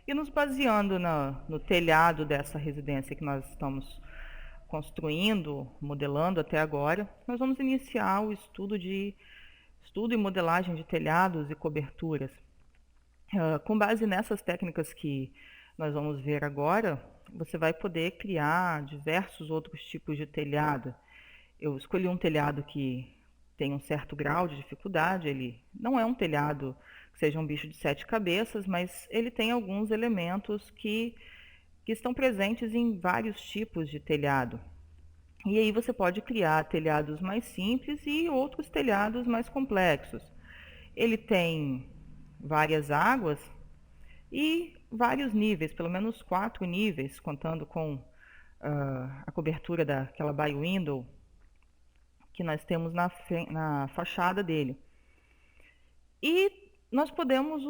E nos baseando no telhado dessa residência que nós estamos construindo, modelando até agora, nós vamos iniciar o estudo e modelagem de telhados e coberturas. Com base nessas técnicas que nós vamos ver agora, você vai poder criar diversos outros tipos de telhado. Eu escolhi um telhado que tem um certo grau de dificuldade, ele não é um telhado que seja um bicho de 7 cabeças, mas ele tem alguns elementos que estão presentes em vários tipos de telhado. E aí você pode criar telhados mais simples e outros telhados mais complexos. Ele tem várias águas e vários níveis, pelo menos 4 níveis, contando com a cobertura daquela bay window que nós temos na fachada dele. E nós podemos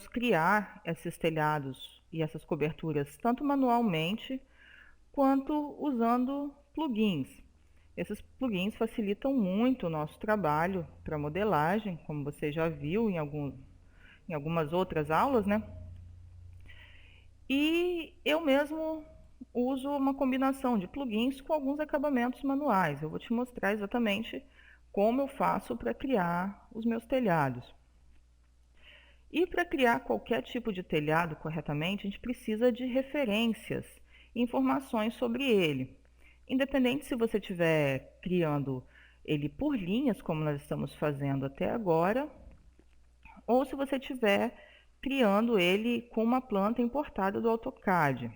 criar esses telhados e essas coberturas tanto manualmente quanto usando plugins. Esses plugins facilitam muito o nosso trabalho para modelagem, como você já viu em algumas outras aulas, né? E eu mesmo uso uma combinação de plugins com alguns acabamentos manuais. Eu vou te mostrar exatamente como eu faço para criar os meus telhados. E para criar qualquer tipo de telhado corretamente, a gente precisa de referências e informações sobre ele. Independente se você estiver criando ele por linhas, como nós estamos fazendo até agora, ou se você estiver criando ele com uma planta importada do AutoCAD.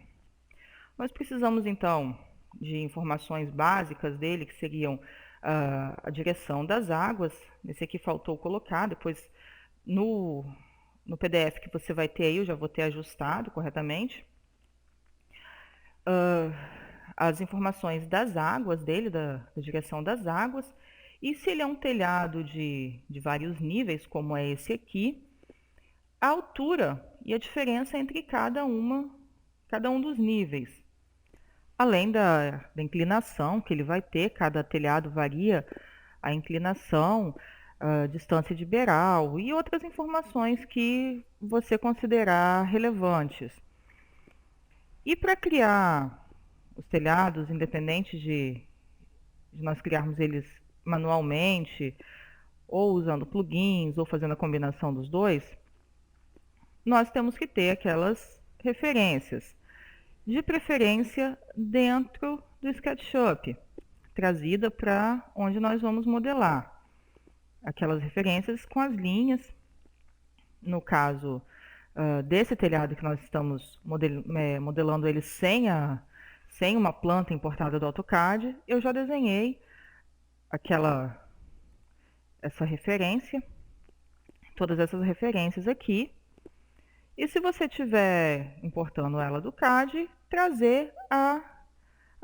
Nós precisamos, então, de informações básicas dele, que seriam a direção das águas. Esse aqui faltou colocar, depois no PDF que você vai ter aí, eu já vou ter ajustado corretamente. As informações das águas dele, da direção das águas. E se ele é um telhado de vários níveis, como é esse aqui, a altura e a diferença entre cada um dos níveis. Além da inclinação que ele vai ter, cada telhado varia a inclinação, a distância de beiral e outras informações que você considerar relevantes. E para criar os telhados, independente de nós criarmos eles manualmente, ou usando plugins, ou fazendo a combinação dos dois, nós temos que ter aquelas referências, de preferência dentro do SketchUp, trazida para onde nós vamos modelar. Aquelas referências com as linhas, no caso desse telhado que nós estamos modelando ele sem uma planta importada do AutoCAD, eu já desenhei essa referência, todas essas referências aqui. E se você estiver importando ela do CAD, trazer a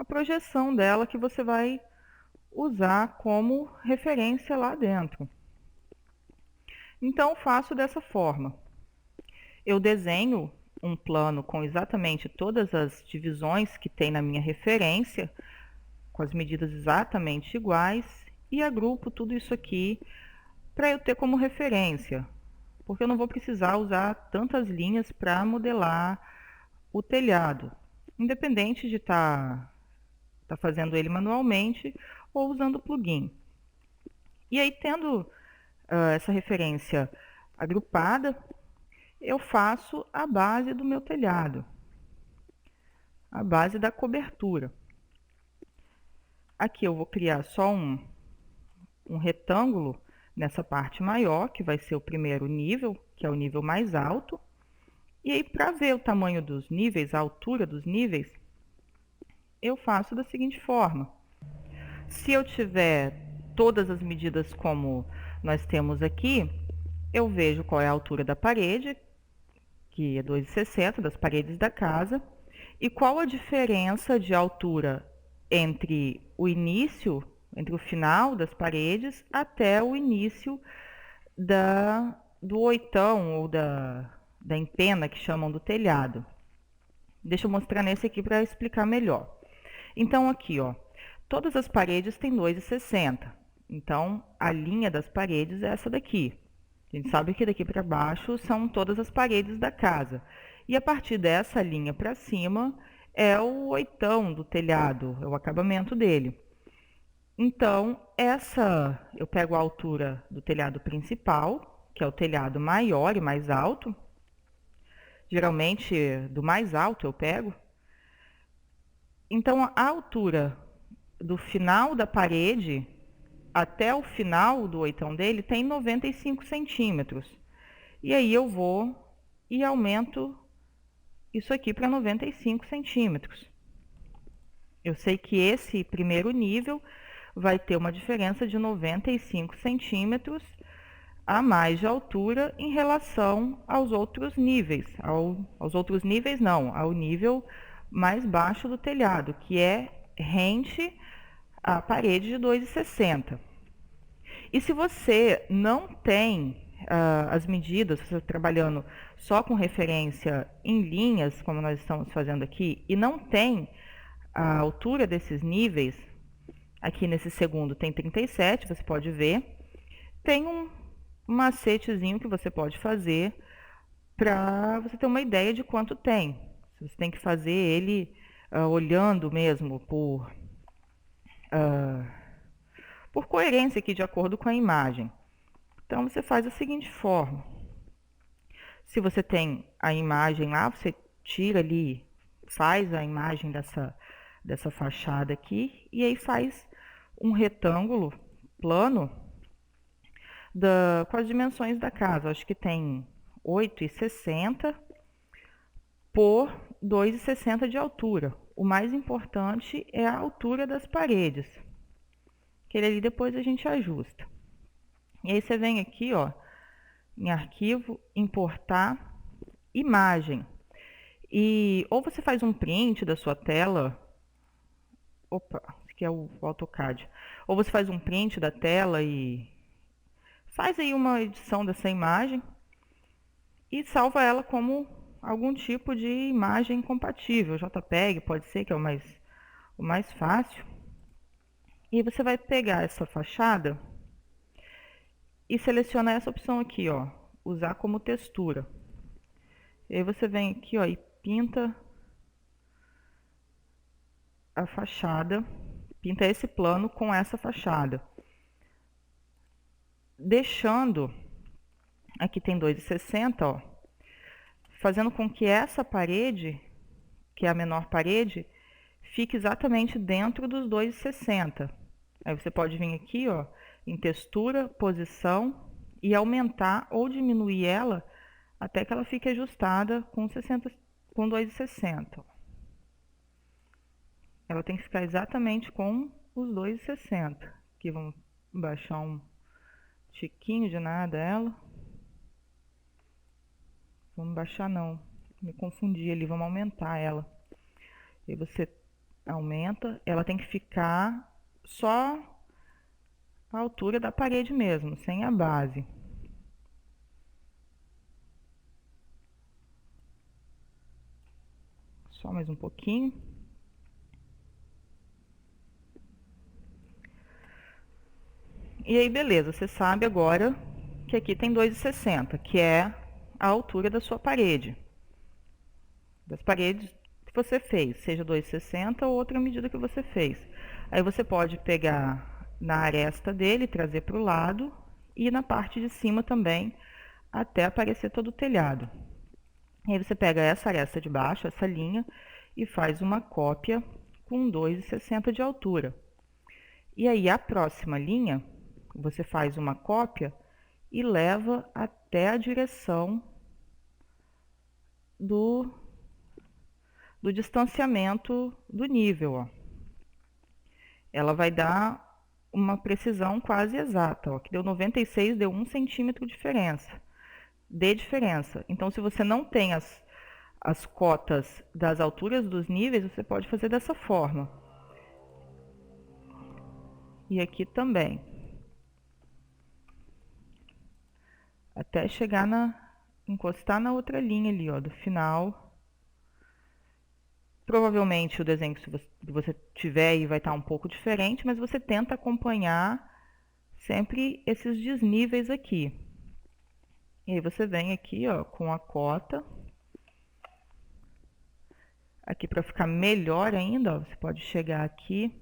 projeção dela que você vai usar como referência lá dentro. Então, faço dessa forma. Eu desenho um plano com exatamente todas as divisões que tem na minha referência, com as medidas exatamente iguais, e agrupo tudo isso aqui para eu ter como referência, porque eu não vou precisar usar tantas linhas para modelar o telhado, independente de estar fazendo ele manualmente ou usando plugin. E aí, tendo essa referência agrupada, eu faço a base do meu telhado, a base da cobertura. Aqui eu vou criar só um retângulo nessa parte maior, que vai ser o primeiro nível, que é o nível mais alto. E aí, para ver o tamanho dos níveis, a altura dos níveis, eu faço da seguinte forma. Se eu tiver todas as medidas como nós temos aqui, eu vejo qual é a altura da parede, que é 2,60 das paredes da casa, e qual a diferença de altura entre o final das paredes até o início do oitão ou da empena, que chamam do telhado. Deixa eu mostrar nesse aqui para explicar melhor. Então, aqui, ó, todas as paredes têm 2,60. Então, a linha das paredes é essa daqui. A gente sabe que daqui para baixo são todas as paredes da casa. E a partir dessa linha para cima é o oitão do telhado, é o acabamento dele. Então, eu pego a altura do telhado principal, que é o telhado maior e mais alto. Geralmente, do mais alto eu pego. Então, a altura do final da parede até o final do oitão dele tem 95 centímetros. E aí eu vou e aumento isso aqui para 95 centímetros. Eu sei que esse primeiro nível vai ter uma diferença de 95 centímetros a mais de altura em relação aos outros níveis. Aos outros níveis não, ao nível mais baixo do telhado, que é rente à parede de 2,60. E se você não tem as medidas, se você está trabalhando só com referência em linhas, como nós estamos fazendo aqui, e não tem a altura desses níveis, aqui nesse segundo tem 37, você pode ver, tem um macetezinho que você pode fazer para você ter uma ideia de quanto tem. Você tem que fazer ele olhando mesmo por coerência aqui de acordo com a imagem. Então, você faz da seguinte forma. Se você tem a imagem lá, você tira ali, faz a imagem dessa fachada aqui, e aí faz um retângulo plano com as dimensões da casa. Acho que tem 8,60 por 2,60 de altura. O mais importante é a altura das paredes. Aquele ali depois a gente ajusta. E aí você vem aqui, ó, em arquivo, importar imagem. E ou você faz um print da sua tela. Opa, esse aqui é o AutoCAD. Ou você faz um print da tela e faz aí uma edição dessa imagem e salva ela como algum tipo de imagem compatível. JPEG pode ser, que é o mais fácil. E você vai pegar essa fachada e selecionar essa opção aqui, ó, usar como textura. E aí você vem aqui, ó, e pinta a fachada, pinta esse plano com essa fachada. Deixando, aqui tem 2,60, ó, fazendo com que essa parede, que é a menor parede, fique exatamente dentro dos 2,60. Aí você pode vir aqui, ó, em textura, posição e aumentar ou diminuir ela até que ela fique ajustada com 2,60. Ela tem que ficar exatamente com os 2,60. Aqui vamos baixar um tiquinho de nada ela. Vamos baixar não, me confundi ali, vamos aumentar ela. E você aumenta, ela tem que ficar só a altura da parede mesmo, sem a base. Só mais um pouquinho. E aí, beleza, você sabe agora que aqui tem 2,60, que é a altura da sua parede. Das paredes que você fez, seja 2,60 ou outra medida que você fez. Aí você pode pegar na aresta dele, trazer para o lado e na parte de cima também, até aparecer todo o telhado. E aí você pega essa aresta de baixo, essa linha, e faz uma cópia com 2,60 de altura. E aí a próxima linha, você faz uma cópia e leva até a direção do distanciamento do nível, ó. Ela vai dar uma precisão quase exata, ó, que deu 96, deu 1 centímetro de diferença. Então, se você não tem as cotas das alturas dos níveis, você pode fazer dessa forma. E aqui também. Até chegar encostar na outra linha ali, ó, do final. Provavelmente o desenho que você tiver aí vai estar um pouco diferente, mas você tenta acompanhar sempre esses desníveis aqui. E aí você vem aqui, ó, com a cota. Aqui para ficar melhor ainda, ó, você pode chegar aqui,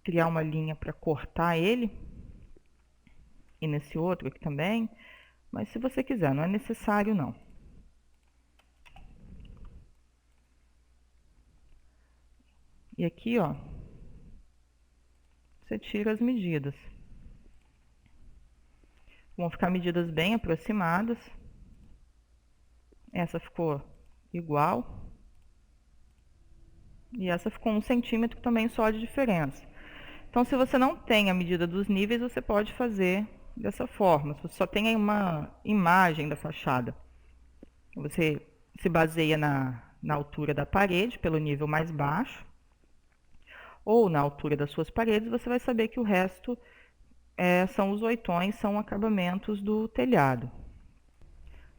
criar uma linha para cortar ele. E nesse outro aqui também. Mas se você quiser, não é necessário não. E aqui, ó, você tira as medidas. Vão ficar medidas bem aproximadas. Essa ficou igual. E essa ficou 1 centímetro também só de diferença. Então, se você não tem a medida dos níveis, você pode fazer dessa forma. Se você só tem uma imagem da fachada, você se baseia na altura da parede, pelo nível mais baixo, ou na altura das suas paredes, você vai saber que o resto são os oitões, são acabamentos do telhado.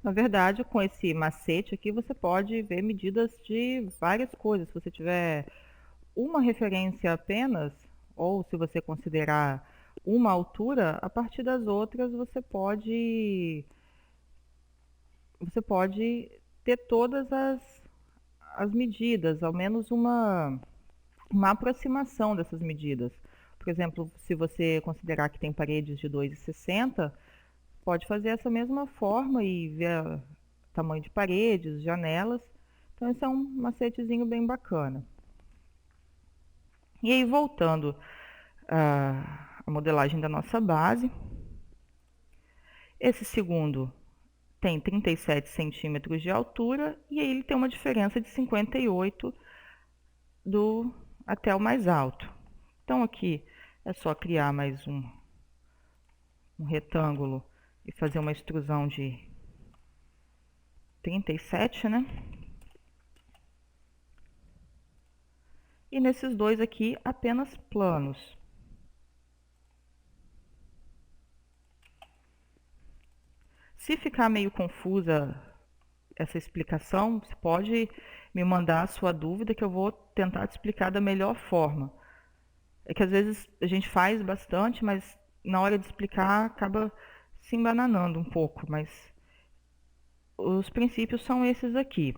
Na verdade, com esse macete aqui, você pode ver medidas de várias coisas. Se você tiver uma referência apenas, ou se você considerar uma altura, a partir das outras você pode ter todas as medidas, ao menos uma aproximação dessas medidas. Por exemplo, se você considerar que tem paredes de 2,60, pode fazer essa mesma forma e ver o tamanho de paredes, janelas. Então, esse é um macetezinho bem bacana. E aí, voltando à modelagem da nossa base, esse segundo tem 37 centímetros de altura e aí ele tem uma diferença de 58 até o mais alto. Então, aqui é só criar mais um retângulo e fazer uma extrusão de 37, né? E nesses dois aqui, apenas planos. Se ficar meio confusa essa explicação, você pode me mandar a sua dúvida que eu vou tentar te explicar da melhor forma. É que às vezes a gente faz bastante, mas na hora de explicar acaba se embananando um pouco, mas os princípios são esses aqui.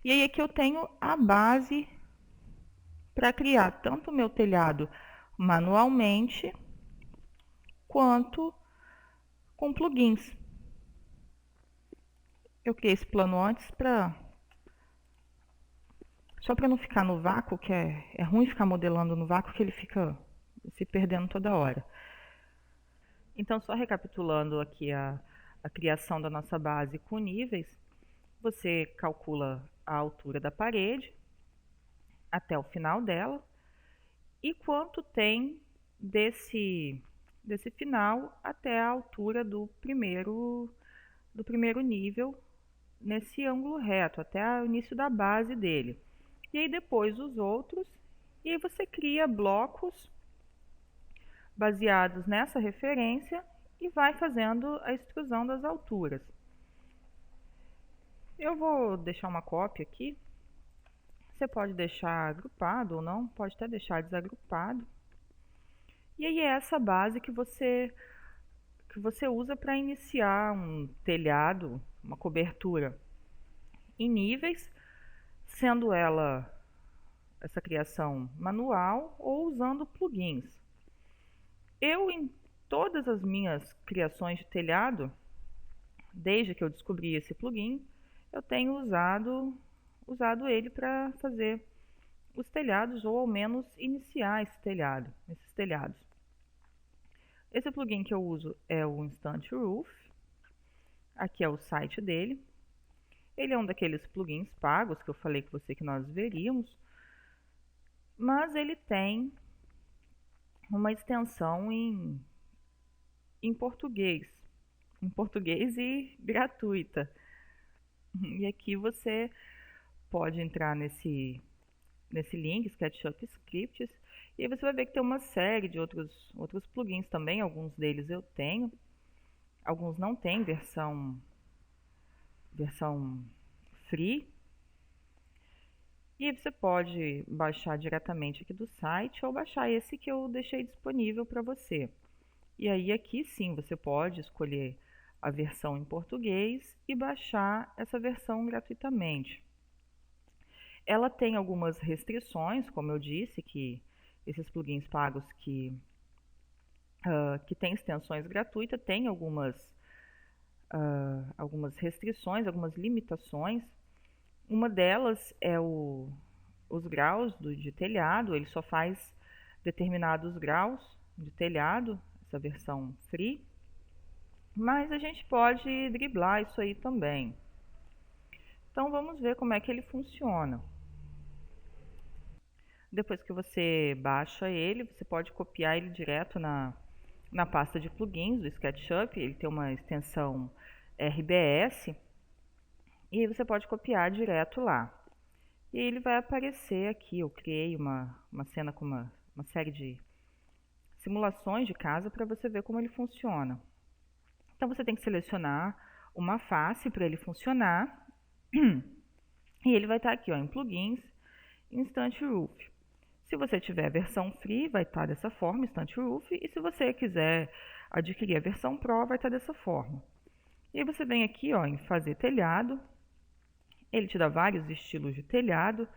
E aí aqui eu tenho a base para criar tanto o meu telhado manualmente quanto com plugins. Eu criei esse plano antes só para não ficar no vácuo, que é ruim ficar modelando no vácuo, que ele fica se perdendo toda hora. Então, só recapitulando aqui a criação da nossa base com níveis, você calcula a altura da parede até o final dela e quanto tem desse final até a altura do primeiro nível nesse ângulo reto, até o início da base dele. E aí depois os outros, e aí você cria blocos baseados nessa referência e vai fazendo a extrusão das alturas. Eu vou deixar uma cópia aqui. Você pode deixar agrupado ou não, pode até deixar desagrupado. E aí é essa base que você usa para iniciar um telhado, uma cobertura em níveis, sendo essa criação manual ou usando plugins. Eu, em todas as minhas criações de telhado, desde que eu descobri esse plugin, eu tenho usado ele para fazer os telhados, ou ao menos iniciar esses telhados. Esse plugin que eu uso é o Instant Roof. Aqui é o site dele. Ele é um daqueles plugins pagos que eu falei com você que nós veríamos, mas ele tem uma extensão em português e gratuita. E aqui você pode entrar nesse link, SketchUp Scripts, e aí você vai ver que tem uma série de outros plugins também. Alguns deles eu tenho, alguns não têm versão free. E aí você pode baixar diretamente aqui do site ou baixar esse que eu deixei disponível para você. E aí aqui sim você pode escolher a versão em português e baixar essa versão gratuitamente. Ela tem algumas restrições, como eu disse, que esses plugins pagos que têm extensões gratuitas têm algumas restrições, algumas limitações. Uma delas é os graus de telhado, ele só faz determinados graus de telhado, essa versão free, mas a gente pode driblar isso aí também. Então vamos ver como é que ele funciona. Depois que você baixa ele, você pode copiar ele direto na pasta de plugins do SketchUp. Ele tem uma extensão RBS e aí você pode copiar direto lá. E aí ele vai aparecer aqui. Eu criei uma cena com uma série de simulações de casa para você ver como ele funciona. Então você tem que selecionar uma face para ele funcionar. E ele vai estar aqui, ó, em plugins, Instant Roof. Se você tiver a versão free, vai estar dessa forma, Instant Roof, e se você quiser adquirir a versão Pro, vai estar dessa forma. E aí você vem aqui, ó, em fazer telhado. Ele te dá vários estilos de telhado.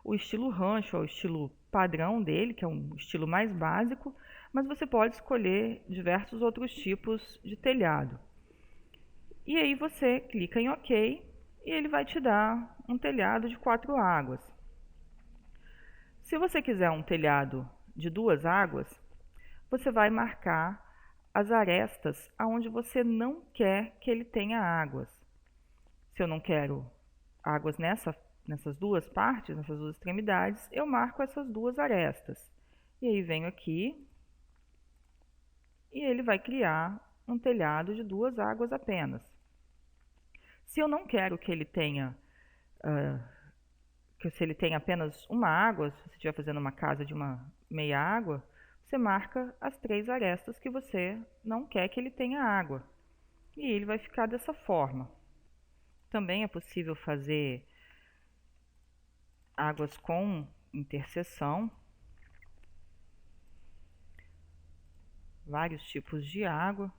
O estilo rancho é o estilo padrão dele, que é um estilo mais básico, mas você pode escolher diversos outros tipos de telhado. E aí você clica em OK e ele vai te dar um telhado de 4 águas. Se você quiser um telhado de 2 águas, você vai marcar as arestas aonde você não quer que ele tenha águas. Se eu não quero águas nessas duas partes, nessas duas extremidades, eu marco essas duas arestas. E aí venho aqui e ele vai criar um telhado de 2 águas apenas. Se eu não quero que ele tenha se ele tem apenas uma água, se você estiver fazendo uma casa de uma meia água, você marca as 3 arestas que você não quer que ele tenha água. E ele vai ficar dessa forma. Também é possível fazer águas com interseção, vários tipos de água.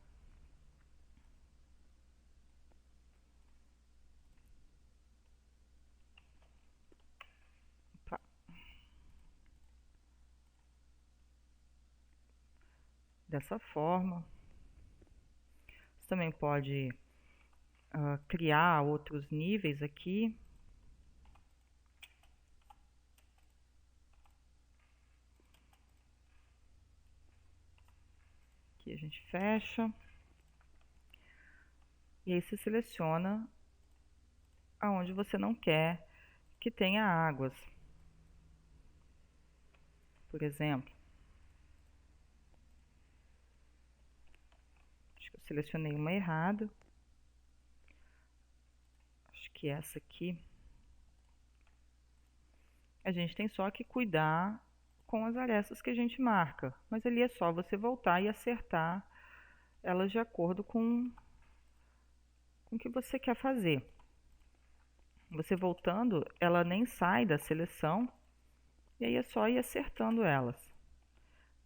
Dessa forma. Você também pode criar outros níveis aqui. Aqui a gente fecha. E aí você seleciona aonde você não quer que tenha águas. Por exemplo, acho que eu selecionei uma errada. Acho que essa aqui. A gente tem só que cuidar com as arestas que a gente marca. Mas ali é só você voltar e acertar elas de acordo com o que você quer fazer. Você voltando, ela nem sai da seleção. E aí é só ir acertando elas.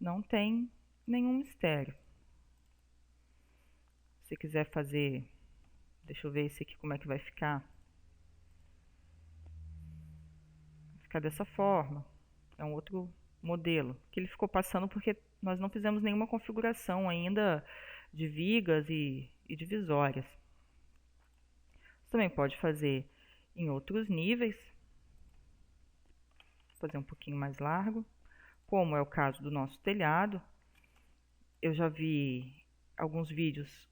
Não tem nenhum mistério. Se quiser fazer, deixa eu ver esse aqui como é que vai ficar. Vai ficar dessa forma. É um outro modelo. Que ele ficou passando porque nós não fizemos nenhuma configuração ainda de vigas e divisórias. Você também pode fazer em outros níveis. Vou fazer um pouquinho mais largo. Como é o caso do nosso telhado. Eu já vi alguns vídeos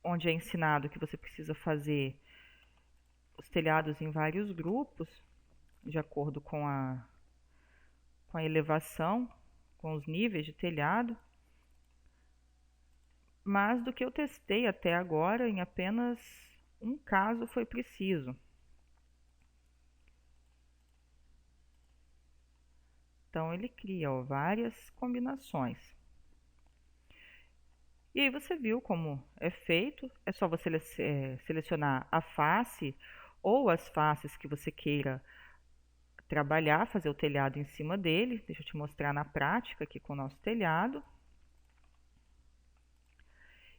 onde é ensinado que você precisa fazer os telhados em vários grupos, de acordo com a elevação, com os níveis de telhado. Mas do que eu testei até agora, em apenas um caso foi preciso. Então ele cria várias combinações. E aí você viu como é feito. É só você selecionar a face ou as faces que você queira trabalhar, fazer o telhado em cima dele. Deixa eu te mostrar na prática aqui com o nosso telhado.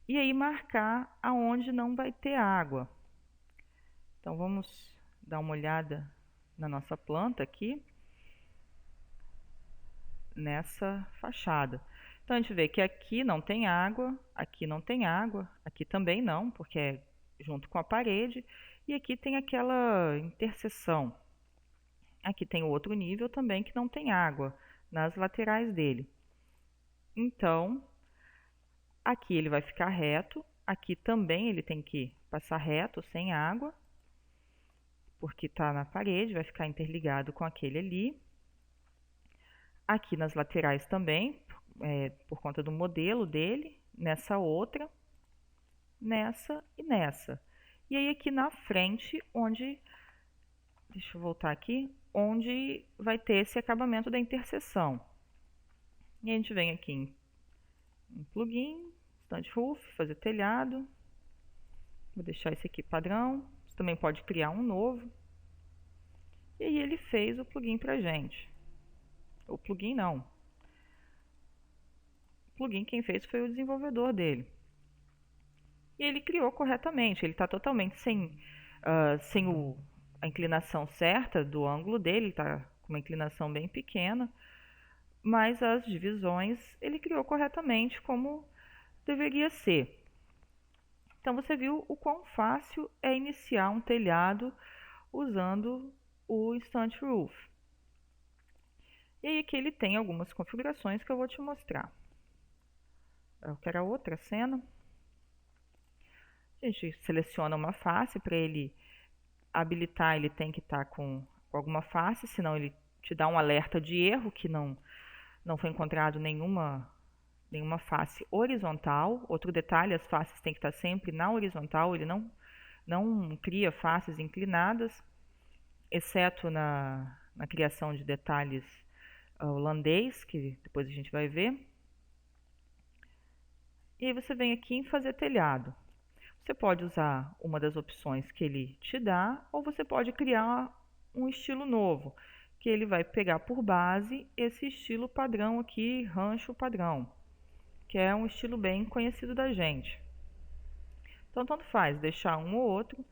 e aí marcar aonde não vai ter água. Então vamos dar uma olhada na nossa planta aqui, nessa fachada. Então a gente vê que aqui não tem água, aqui não tem água, aqui também não, porque é junto com a parede, e aqui tem aquela interseção. Aqui tem o outro nível também que não tem água nas laterais dele. Então, aqui ele vai ficar reto, aqui também ele tem que passar reto, sem água, porque está na parede, vai ficar interligado com aquele ali. Aqui nas laterais também, por conta do modelo dele, nessa outra, nessa e nessa. E aí aqui na frente, onde, deixa eu voltar aqui, onde vai ter esse acabamento da interseção. E a gente vem aqui em plugin, Instant Roof, fazer telhado. Vou deixar esse aqui padrão. Você também pode criar um novo. E aí ele fez o plugin pra gente. O plugin não. O plugin quem fez foi o desenvolvedor dele. E ele criou corretamente. Ele está totalmente sem a inclinação certa do ângulo dele. Está com uma inclinação bem pequena. Mas as divisões ele criou corretamente como deveria ser. Então você viu o quão fácil é iniciar um telhado usando o Instant Roof. E aí aqui ele tem algumas configurações que eu vou te mostrar. Eu quero a outra cena. A gente seleciona uma face para ele habilitar, ele tem que estar com alguma face, senão ele te dá um alerta de erro que não foi encontrado nenhuma face horizontal. Outro detalhe, as faces têm que estar sempre na horizontal, ele não cria faces inclinadas, exceto na criação de detalhes holandês, que depois a gente vai ver. E aí você vem aqui em fazer telhado. Você pode usar uma das opções que ele te dá, ou você pode criar um estilo novo, que ele vai pegar por base esse estilo padrão aqui, rancho padrão, que é um estilo bem conhecido da gente. Então, tanto faz deixar um ou outro.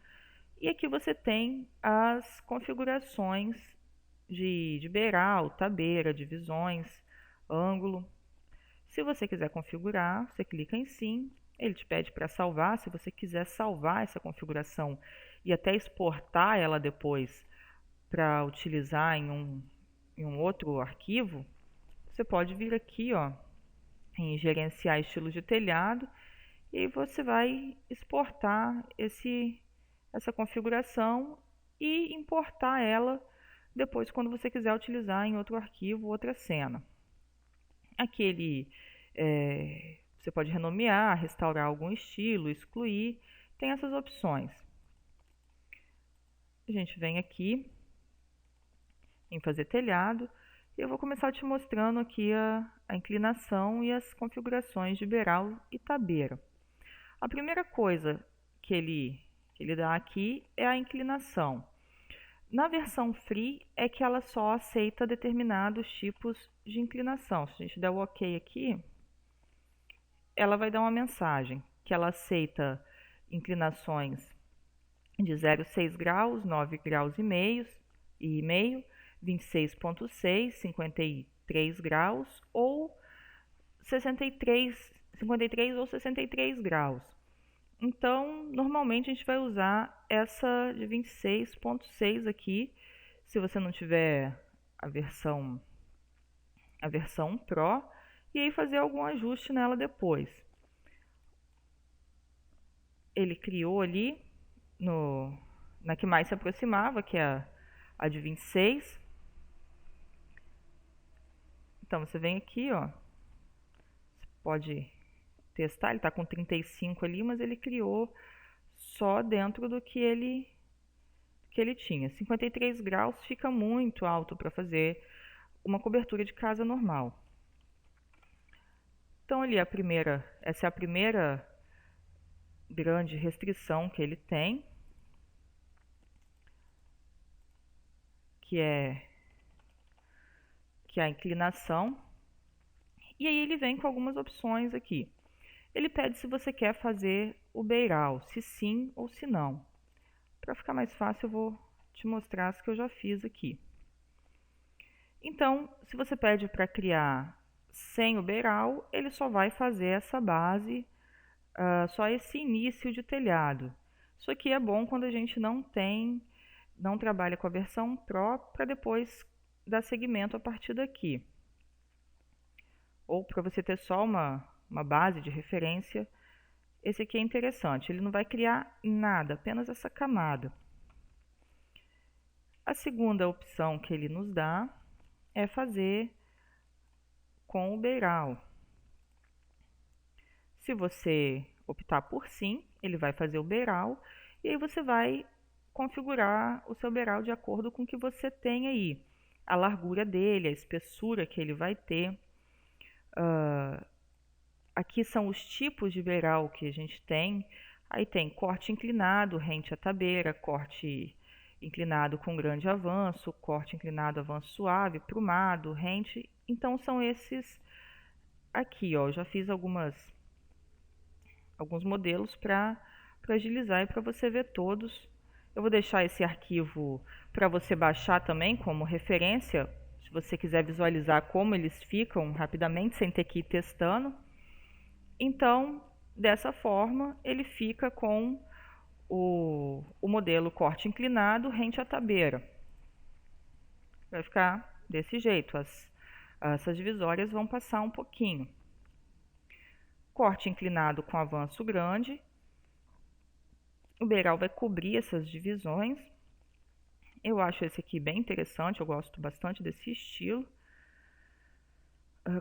E aqui você tem as configurações de beiral, tabeira, divisões, ângulo. Se você quiser configurar, você clica em sim. Ele te pede para salvar. Se você quiser salvar essa configuração e até exportar ela depois para utilizar em um outro arquivo, você pode vir aqui, ó, em gerenciar estilos de telhado, e aí você vai exportar essa configuração e importar ela depois quando você quiser utilizar em outro arquivo, outra cena. Aqui você pode renomear, restaurar algum estilo, excluir, tem essas opções. A gente vem aqui em fazer telhado e eu vou começar te mostrando aqui a inclinação e as configurações de beiral e tabeira. A primeira coisa que ele dá aqui é a inclinação. Na versão free é que ela só aceita determinados tipos de inclinação. Se a gente der o OK aqui, ela vai dar uma mensagem que ela aceita inclinações de 0,6 graus, 9 graus e meio, 26,6, 53 graus ou 53 ou 63 graus. Então, normalmente a gente vai usar essa de 26,6 aqui, se você não tiver a versão Pro, e aí fazer algum ajuste nela depois. Ele criou ali na que mais se aproximava, que é a de 26. Então você vem aqui, ó, você pode testar, ele está com 35 ali, mas ele criou só dentro do que ele tinha. 53 graus fica muito alto para fazer uma cobertura de casa normal. Então ali essa é a primeira grande restrição que ele tem, que é a inclinação. E aí ele vem com algumas opções aqui. Ele pede se você quer fazer o beiral, se sim ou se não. Para ficar mais fácil, eu vou te mostrar as que eu já fiz aqui. Então, se você pede para criar sem o beiral, ele só vai fazer essa base, só esse início de telhado. Isso aqui é bom quando a gente não trabalha com a versão Pro para depois dar seguimento a partir daqui. Ou para você ter só uma base de referência, esse aqui é interessante. Ele não vai criar nada, apenas essa camada. A segunda opção que ele nos dá é fazer com o beiral. Se você optar por sim, ele vai fazer o beiral e aí você vai configurar o seu beiral de acordo com o que você tem aí. A largura dele, a espessura que ele vai ter. Aqui são os tipos de beiral que a gente tem. Aí tem corte inclinado, rente à tabeira, corte inclinado com grande avanço, corte inclinado, avanço suave, prumado, rente. Então são esses aqui, ó. Eu já fiz alguns modelos para agilizar e para você ver todos. Eu vou deixar esse arquivo para você baixar também como referência, se você quiser visualizar como eles ficam rapidamente, sem ter que ir testando. Então, dessa forma, ele fica com o modelo corte inclinado rente à tabeira. Vai ficar desse jeito, essas divisórias vão passar um pouquinho. Corte inclinado com avanço grande. O beiral vai cobrir essas divisões. Eu acho esse aqui bem interessante, eu gosto bastante desse estilo.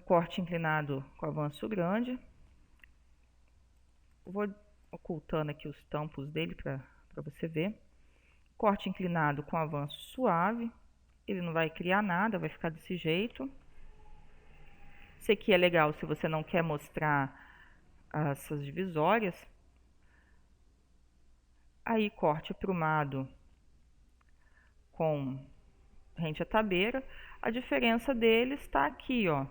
Corte inclinado com avanço grande. Vou ocultando aqui os tampos dele para você ver. Corte inclinado com avanço suave. Ele não vai criar nada, vai ficar desse jeito. Esse aqui é legal se você não quer mostrar essas divisórias. Aí corte prumado com rente à tabeira. A diferença deles está aqui, ó,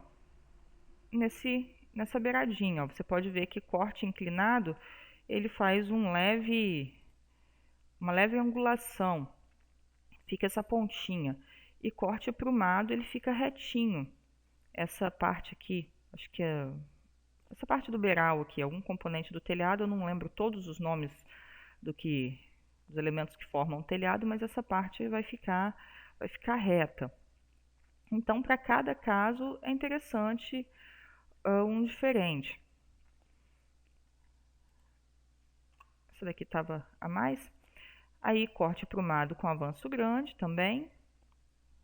nessa beiradinha, ó. Você pode ver que corte inclinado ele faz uma leve angulação, fica essa pontinha. E corte prumado ele fica retinho. Essa parte aqui, acho que é essa parte do beiral aqui, algum componente do telhado, eu não lembro todos os nomes dos elementos que formam o telhado, mas essa parte vai ficar reta. Então, para cada caso é interessante um diferente. Essa daqui estava a mais. Aí corte prumado com avanço grande também.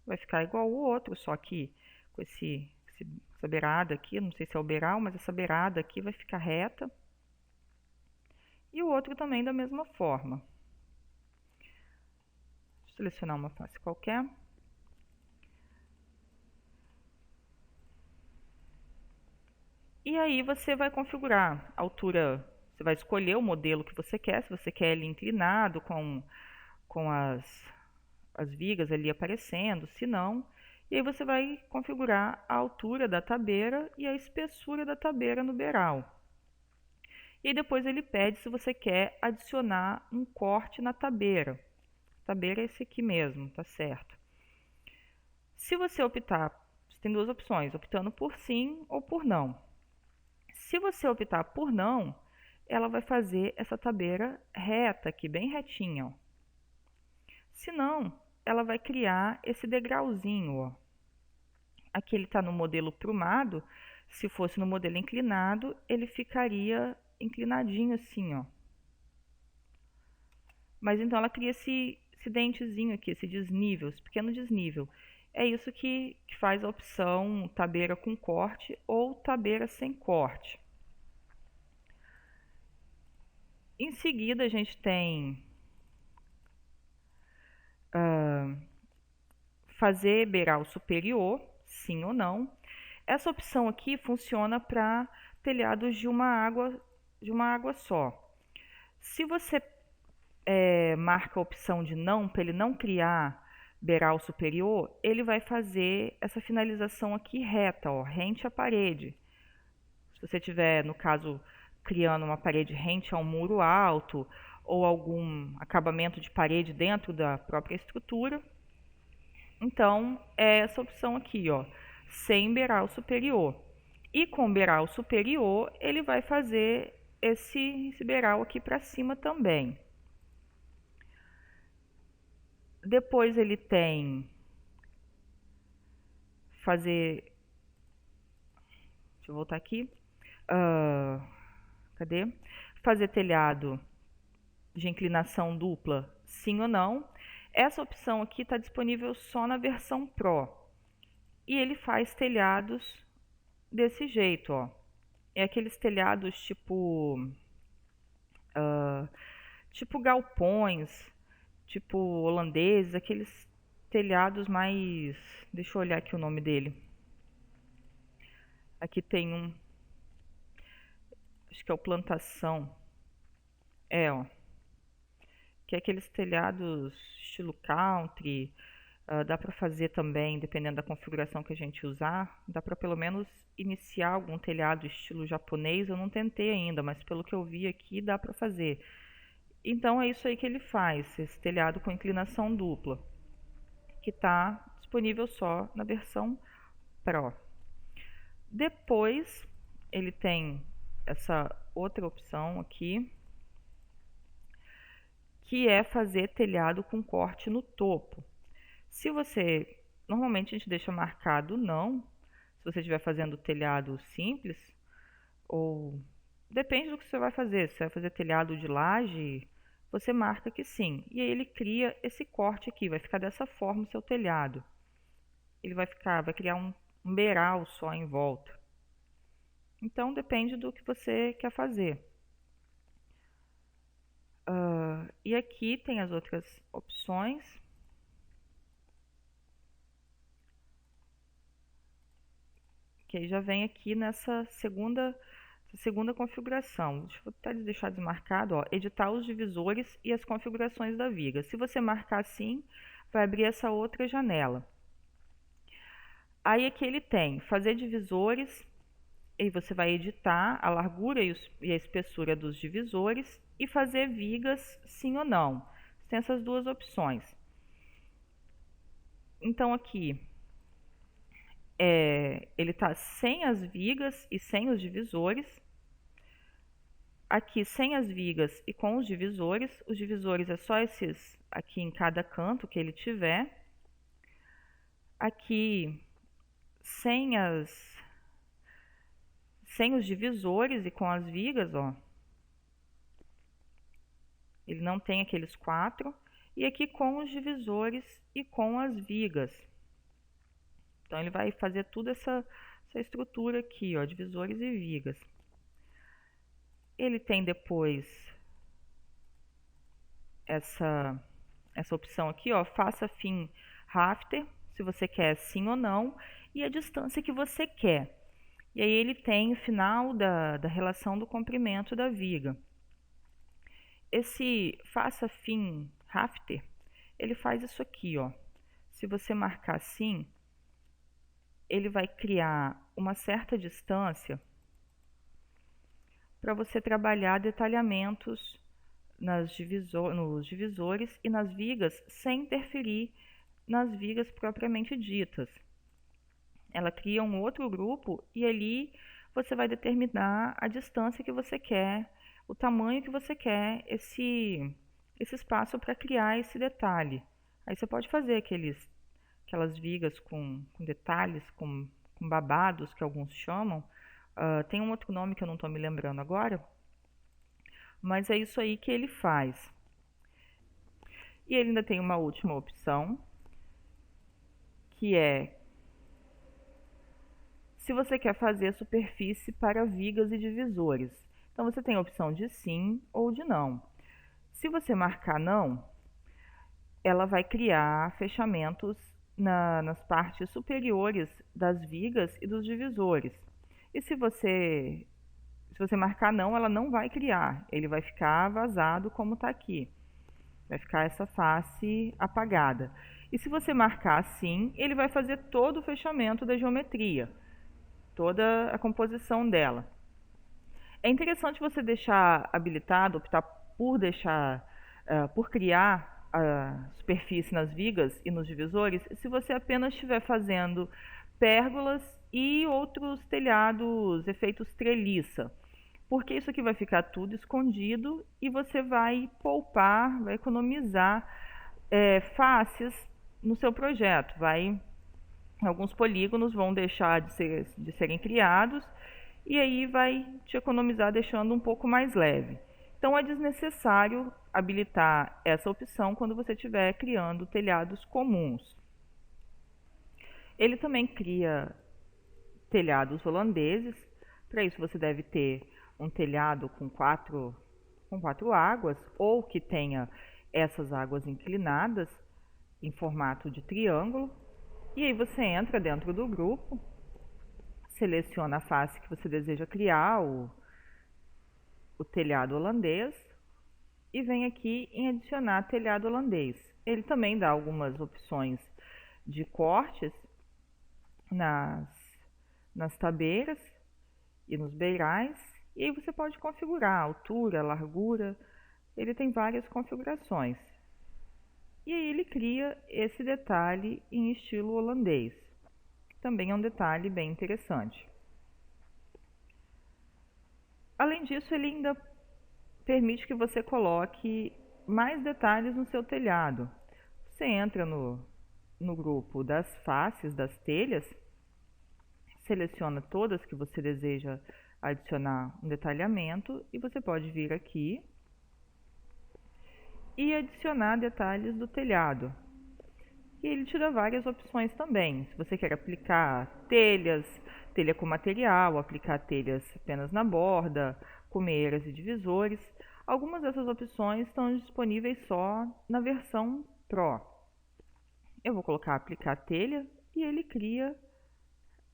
Vai ficar igual o outro, só que com essa beirada aqui, não sei se é o beiral, mas essa beirada aqui vai ficar reta. E o outro também da mesma forma. Vou selecionar uma face qualquer. E aí você vai configurar a altura, você vai escolher o modelo que você quer, se você quer ele inclinado com as vigas ali aparecendo, se não. E aí você vai configurar a altura da tabeira e a espessura da tabeira no beiral. E aí depois ele pede se você quer adicionar um corte na tabeira. A tabeira é esse aqui mesmo, tá certo? Se você optar, você tem duas opções, optando por sim ou por não. Se você optar por não, ela vai fazer essa tabeira reta aqui, bem retinha, ó. Se não, ela vai criar esse degrauzinho, ó. Aqui ele está no modelo prumado, se fosse no modelo inclinado, ele ficaria inclinadinho assim, ó. Mas então ela cria esse dentezinho aqui, esse desnível, esse pequeno desnível. É isso que faz a opção tabeira com corte ou tabeira sem corte. Em seguida a gente tem fazer beiral superior, sim ou não. Essa opção aqui funciona para telhados de uma água só. Se você marca a opção de não, para ele não criar beiral superior, ele vai fazer essa finalização aqui reta, ó, rente à parede. Se você tiver, no caso, criando uma parede rente a um muro alto ou algum acabamento de parede dentro da própria estrutura. Então, é essa opção aqui, ó, sem beiral superior. E com beiral superior, ele vai fazer esse beiral aqui para cima também. Depois ele tem fazer... Deixa eu voltar aqui. Cadê? Fazer telhado de inclinação dupla, sim ou não. Essa opção aqui está disponível só na versão Pro. E ele faz telhados desse jeito, ó. É aqueles telhados tipo galpões, tipo holandeses, aqueles telhados mais... Deixa eu olhar aqui o nome dele. Aqui tem um... Acho que é o Plantação. Ó. Que é aqueles telhados estilo country. Dá para fazer também, dependendo da configuração que a gente usar, dá para pelo menos iniciar algum telhado estilo japonês. Eu não tentei ainda, mas pelo que eu vi aqui dá para fazer. Então é isso aí que ele faz, esse telhado com inclinação dupla, que está disponível só na versão Pro. Depois ele tem essa outra opção aqui, que é fazer telhado com corte no topo. Se você, normalmente a gente deixa marcado não, se você estiver fazendo telhado simples, ou depende do que você vai fazer. Se você vai fazer telhado de laje, você marca que sim. E aí ele cria esse corte aqui, vai ficar dessa forma o seu telhado. Ele vai criar um beiral só em volta. Então depende do que você quer fazer. E aqui tem as outras opções. Que aí já vem aqui nessa segunda configuração. Deixa eu até deixar desmarcado, ó, editar os divisores e as configurações da viga. Se você marcar assim, vai abrir essa outra janela. Aí aqui ele tem fazer divisores, e você vai editar a largura e a espessura dos divisores e fazer vigas sim ou não. Tem essas duas opções. Então aqui ele está sem as vigas e sem os divisores. Aqui sem as vigas e com os divisores. Os divisores é só esses aqui em cada canto que ele tiver. Aqui sem os divisores e com as vigas, ó. Ele não tem aqueles 4. E aqui com os divisores e com as vigas. Então ele vai fazer toda essa estrutura aqui, ó, divisores e vigas. Ele tem depois essa opção aqui, ó, faça fim rafter, se você quer sim ou não, e a distância que você quer. E aí ele tem o final da relação do comprimento da viga. Esse faça fim rafter, ele faz isso aqui, ó. Se você marcar assim, ele vai criar uma certa distância para você trabalhar detalhamentos nos divisores e nas vigas sem interferir nas vigas propriamente ditas. Ela cria um outro grupo e ali você vai determinar a distância que você quer, o tamanho que você quer esse espaço para criar esse detalhe. Aí você pode fazer aquelas vigas com detalhes, com babados, que alguns chamam. Tem um outro nome que eu não estou me lembrando agora, mas é isso aí que ele faz. E ele ainda tem uma última opção, que é se você quer fazer a superfície para vigas e divisores. Então você tem a opção de sim ou de não. Se você marcar não, ela vai criar fechamentos nas partes superiores das vigas e dos divisores. E se você marcar não, ela não vai criar. Ele vai ficar vazado como está aqui. Vai ficar essa face apagada. E se você marcar sim, ele vai fazer todo o fechamento da geometria. Toda a composição dela. É interessante você deixar habilitado, optar por deixar, por criar a superfície nas vigas e nos divisores, se você apenas estiver fazendo pérgolas e outros telhados efeitos treliça, porque isso aqui vai ficar tudo escondido e você vai poupar, vai economizar faces no seu projeto. Alguns polígonos vão deixar de serem criados e aí vai te economizar deixando um pouco mais leve. Então é desnecessário habilitar essa opção quando você estiver criando telhados comuns. Ele também cria telhados holandeses. Para isso você deve ter um telhado com quatro águas ou que tenha essas águas inclinadas em formato de triângulo. E aí você entra dentro do grupo, seleciona a face que você deseja criar, o telhado holandês, e vem aqui em adicionar telhado holandês. Ele também dá algumas opções de cortes nas tabeiras e nos beirais, e aí você pode configurar a altura, a largura, ele tem várias configurações. E aí ele cria esse detalhe em estilo holandês. Também é um detalhe bem interessante. Além disso, ele ainda permite que você coloque mais detalhes no seu telhado. Você entra no grupo das faces das telhas, seleciona todas que você deseja adicionar um detalhamento e você pode vir aqui e adicionar detalhes do telhado. E ele te dá várias opções também. Se você quer aplicar telha com material, aplicar telhas apenas na borda, comeiras e divisores. Algumas dessas opções estão disponíveis só na versão Pro. Eu vou colocar aplicar telha e ele cria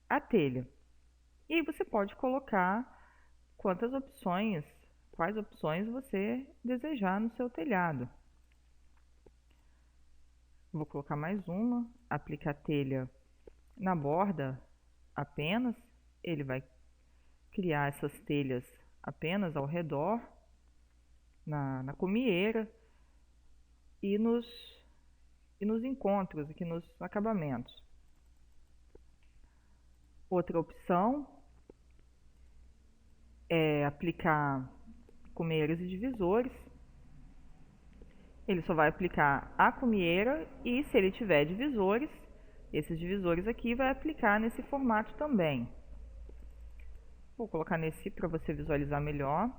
a telha. E aí você pode colocar quais opções você desejar no seu telhado. Vou colocar mais uma, aplicar telha na borda apenas, ele vai criar essas telhas apenas ao redor, na comieira e nos encontros, aqui nos acabamentos. Outra opção é aplicar cumeeiras e divisores. Ele só vai aplicar a cumieira e, se ele tiver divisores, esses divisores aqui vai aplicar nesse formato também. Vou colocar nesse para você visualizar melhor.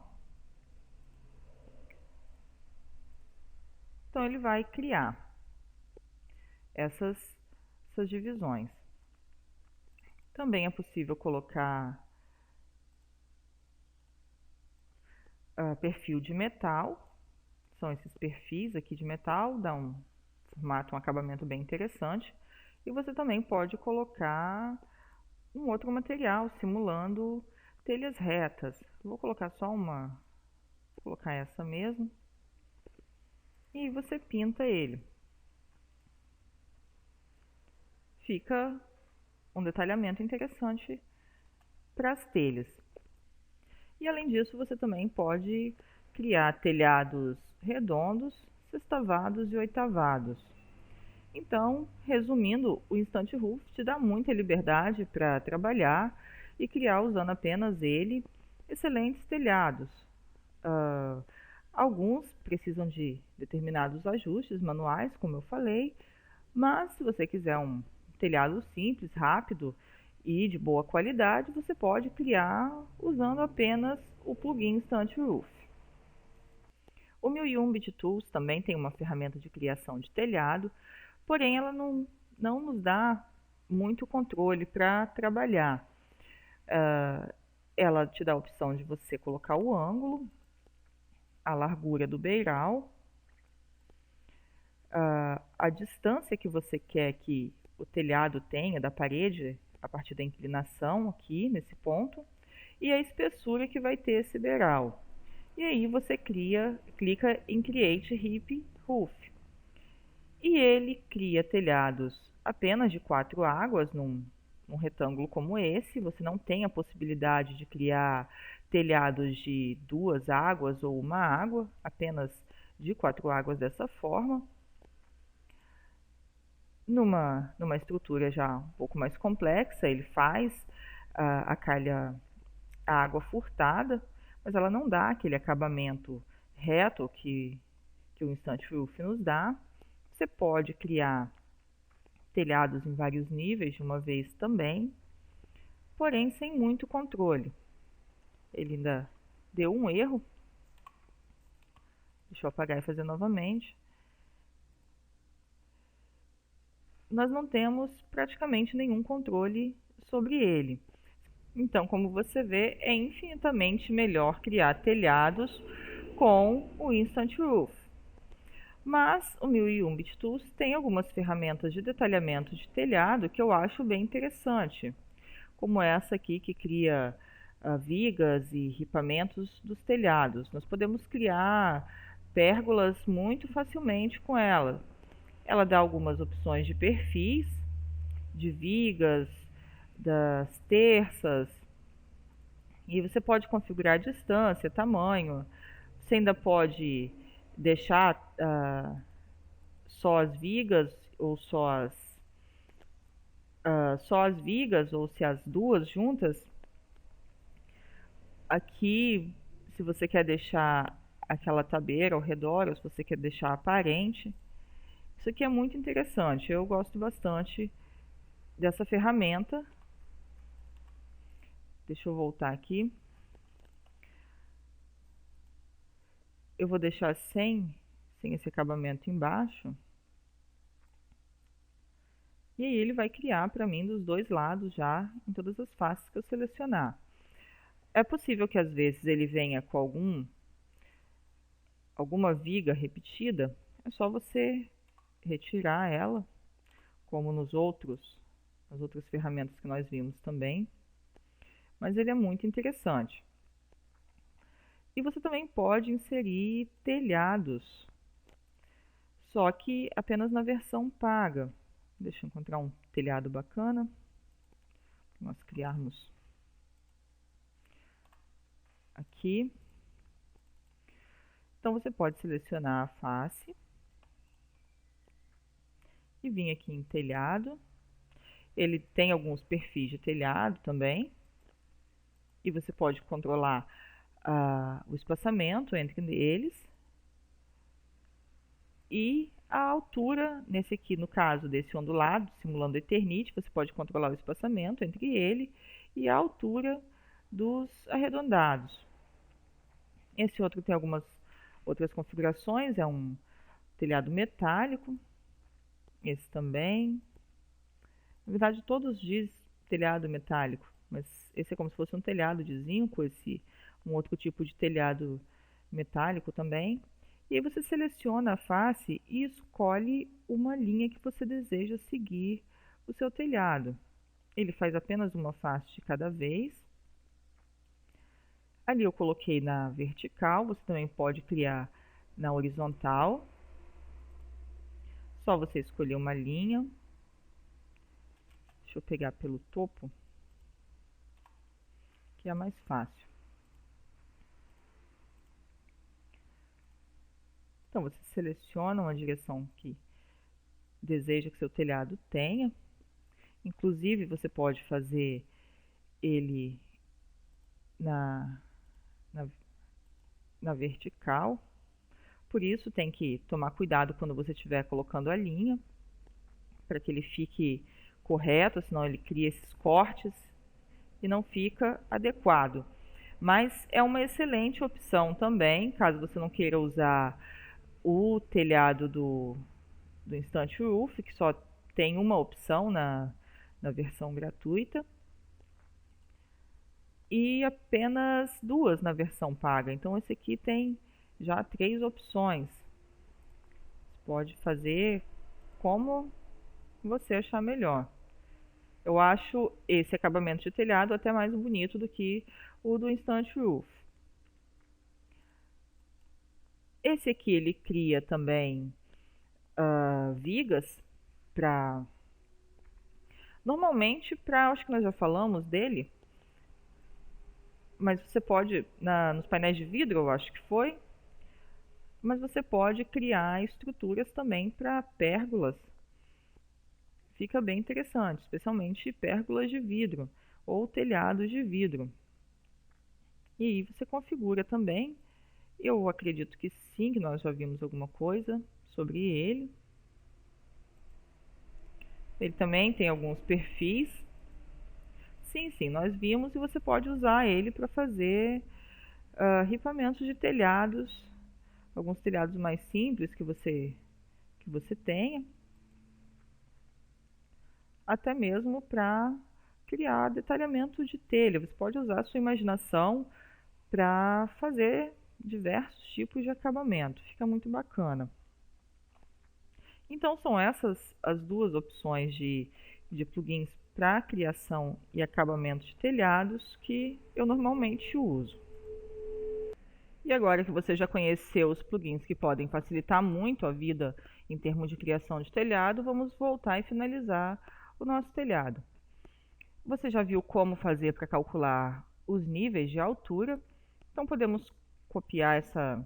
Então ele vai criar essas divisões. Também é possível colocar perfil de metal. São esses perfis aqui de metal, dá um formato, um acabamento bem interessante. E você também pode colocar um outro material simulando telhas retas. Vou colocar só uma, vou colocar essa mesmo. E você pinta ele. Fica um detalhamento interessante para as telhas. E além disso, você também pode criar telhados redondos, sextavados e oitavados. Então, resumindo, o Instant Roof te dá muita liberdade para trabalhar e criar usando apenas ele excelentes telhados. Alguns precisam de determinados ajustes manuais, como eu falei, mas se você quiser um telhado simples, rápido e de boa qualidade, você pode criar usando apenas o plugin Instant Roof. O 1001 Bit Tools também tem uma ferramenta de criação de telhado, porém ela não nos dá muito controle para trabalhar. Ela te dá a opção de você colocar o ângulo, a largura do beiral, a distância que você quer que o telhado tenha da parede a partir da inclinação aqui nesse ponto e a espessura que vai ter esse beiral. E aí você clica em Create Hip Roof. E ele cria telhados apenas de 4 águas num retângulo como esse. Você não tem a possibilidade de criar telhados de 2 águas ou uma água, apenas de 4 águas dessa forma. Numa estrutura já um pouco mais complexa, ele faz a calha, a água furtada, mas ela não dá aquele acabamento reto que o Instant Roof nos dá. Você pode criar telhados em vários níveis de uma vez também, porém sem muito controle. Ele ainda deu um erro. Deixa eu apagar e fazer novamente. Nós não temos praticamente nenhum controle sobre ele. Então, como você vê, é infinitamente melhor criar telhados com o Instant Roof. Mas o 1001 BitTools tem algumas ferramentas de detalhamento de telhado que eu acho bem interessante, como essa aqui que cria vigas e ripamentos dos telhados. Nós podemos criar pérgolas muito facilmente com ela. Ela dá algumas opções de perfis, de vigas, das terças, e você pode configurar a distância, tamanho. Você ainda pode deixar só as vigas ou só as vigas ou se as duas juntas. Aqui, se você quer deixar aquela tabeira ao redor ou se você quer deixar aparente. Isso aqui é muito interessante, eu gosto bastante dessa ferramenta. Deixa eu voltar aqui. Eu vou deixar sem esse acabamento embaixo. E aí ele vai criar para mim dos dois lados já, em todas as faces que eu selecionar. É possível que às vezes ele venha com alguma viga repetida. É só você retirar ela, como nas outras ferramentas que nós vimos também. Mas ele é muito interessante. E você também pode inserir telhados, só que apenas na versão paga. Deixa eu encontrar um telhado bacana para nós criarmos aqui. Então você pode selecionar a face e vir aqui em telhado. Ele tem alguns perfis de telhado também, e você pode controlar o espaçamento entre eles e a altura. Nesse aqui, no caso desse ondulado, simulando Eternity, você pode controlar o espaçamento entre ele e a altura dos arredondados. Esse outro tem algumas outras configurações, é um telhado metálico, esse também. Na verdade, todos diz telhado metálico, mas esse é como se fosse um telhado de zinco, um outro tipo de telhado metálico também. E aí você seleciona a face e escolhe uma linha que você deseja seguir o seu telhado. Ele faz apenas uma face de cada vez. Ali eu coloquei na vertical, você também pode criar na horizontal. Só você escolher uma linha. Deixa eu pegar pelo topo, que é mais fácil. Então você seleciona uma direção que deseja que seu telhado tenha. Inclusive você pode fazer ele na vertical. Por isso tem que tomar cuidado quando você estiver colocando a linha, para que ele fique correto, senão ele cria esses cortes e não fica adequado. Mas é uma excelente opção também, caso você não queira usar o telhado do Instant Roof, que só tem uma opção na versão gratuita, e apenas duas na versão paga. Então esse aqui tem já 3 opções. Você pode fazer como você achar melhor. Eu acho esse acabamento de telhado até mais bonito do que o do Instant Roof. Esse aqui ele cria também vigas para... Normalmente, acho que nós já falamos dele, Mas você pode, nos painéis de vidro, eu acho que foi, mas você pode criar estruturas também para pérgolas. Fica bem interessante, especialmente pérgolas de vidro ou telhados de vidro. E aí você configura também. Eu acredito que sim, que nós já vimos alguma coisa sobre ele. Ele também tem alguns perfis. Sim, sim, nós vimos e você pode usar ele para fazer ripamentos de telhados, alguns telhados mais simples que você tenha, até mesmo para criar detalhamento de telha. Você pode usar a sua imaginação para fazer diversos tipos de acabamento. Fica muito bacana. Então são essas as duas opções de plugins para criação e acabamento de telhados que eu normalmente uso. E agora que você já conheceu os plugins que podem facilitar muito a vida em termos de criação de telhado, vamos voltar e finalizar o nosso telhado. Você já viu como fazer para calcular os níveis de altura, então podemos copiar essa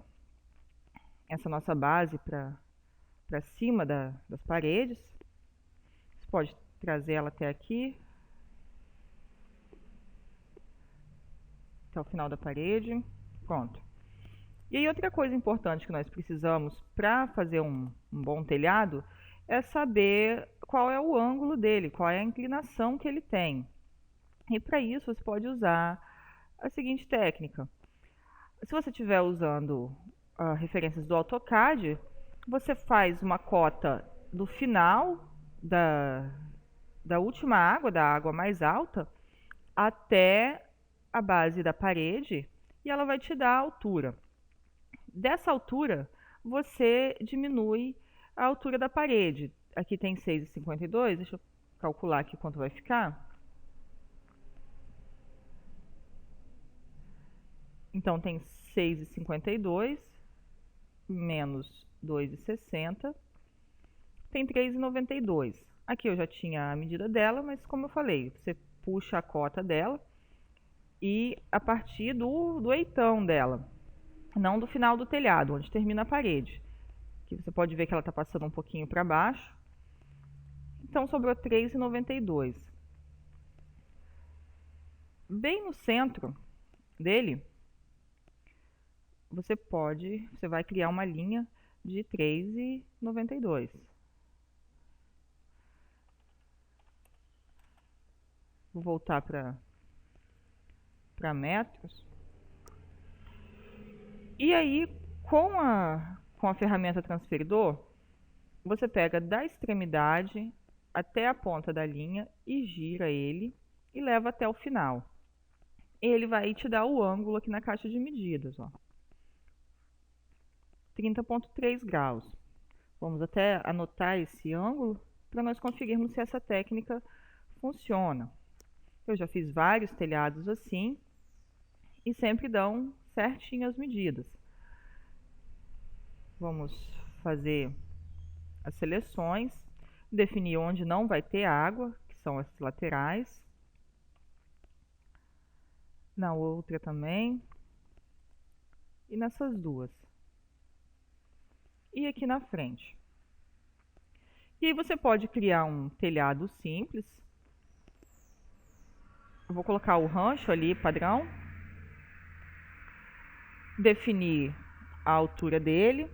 nossa base para cima das paredes. Você pode trazer ela até aqui, até o final da parede. Pronto. E aí outra coisa importante que nós precisamos para fazer um bom telhado é saber qual é o ângulo dele, qual é a inclinação que ele tem. E para isso você pode usar a seguinte técnica. Se você estiver usando referências do AutoCAD, você faz uma cota do final da última água, da água mais alta, até a base da parede, e ela vai te dar a altura. Dessa altura, você diminui a altura da parede. Aqui tem 6,52, deixa eu calcular aqui quanto vai ficar. Então tem 6,52 menos 2,60, tem 3,92. Aqui eu já tinha a medida dela, mas como eu falei, você puxa a cota dela e a partir do eitão dela, não do final do telhado, onde termina a parede. Aqui você pode ver que ela está passando um pouquinho para baixo. Então sobrou 3,92. Bem no centro dele, você vai criar uma linha de 3,92. Vou voltar para metros. E aí, com a ferramenta transferidor, você pega da extremidade até a ponta da linha e gira ele e leva até o final. Ele vai te dar o ângulo aqui na caixa de medidas, ó. 30,3 graus. Vamos até anotar esse ângulo para nós conferirmos se essa técnica funciona. Eu já fiz vários telhados assim e sempre dão certinho as medidas. Vamos fazer as seleções, definir onde não vai ter água, que são as laterais. Na outra também. E nessas duas. E aqui na frente. E aí você pode criar um telhado simples. Eu vou colocar o rancho ali, padrão. Definir a altura dele,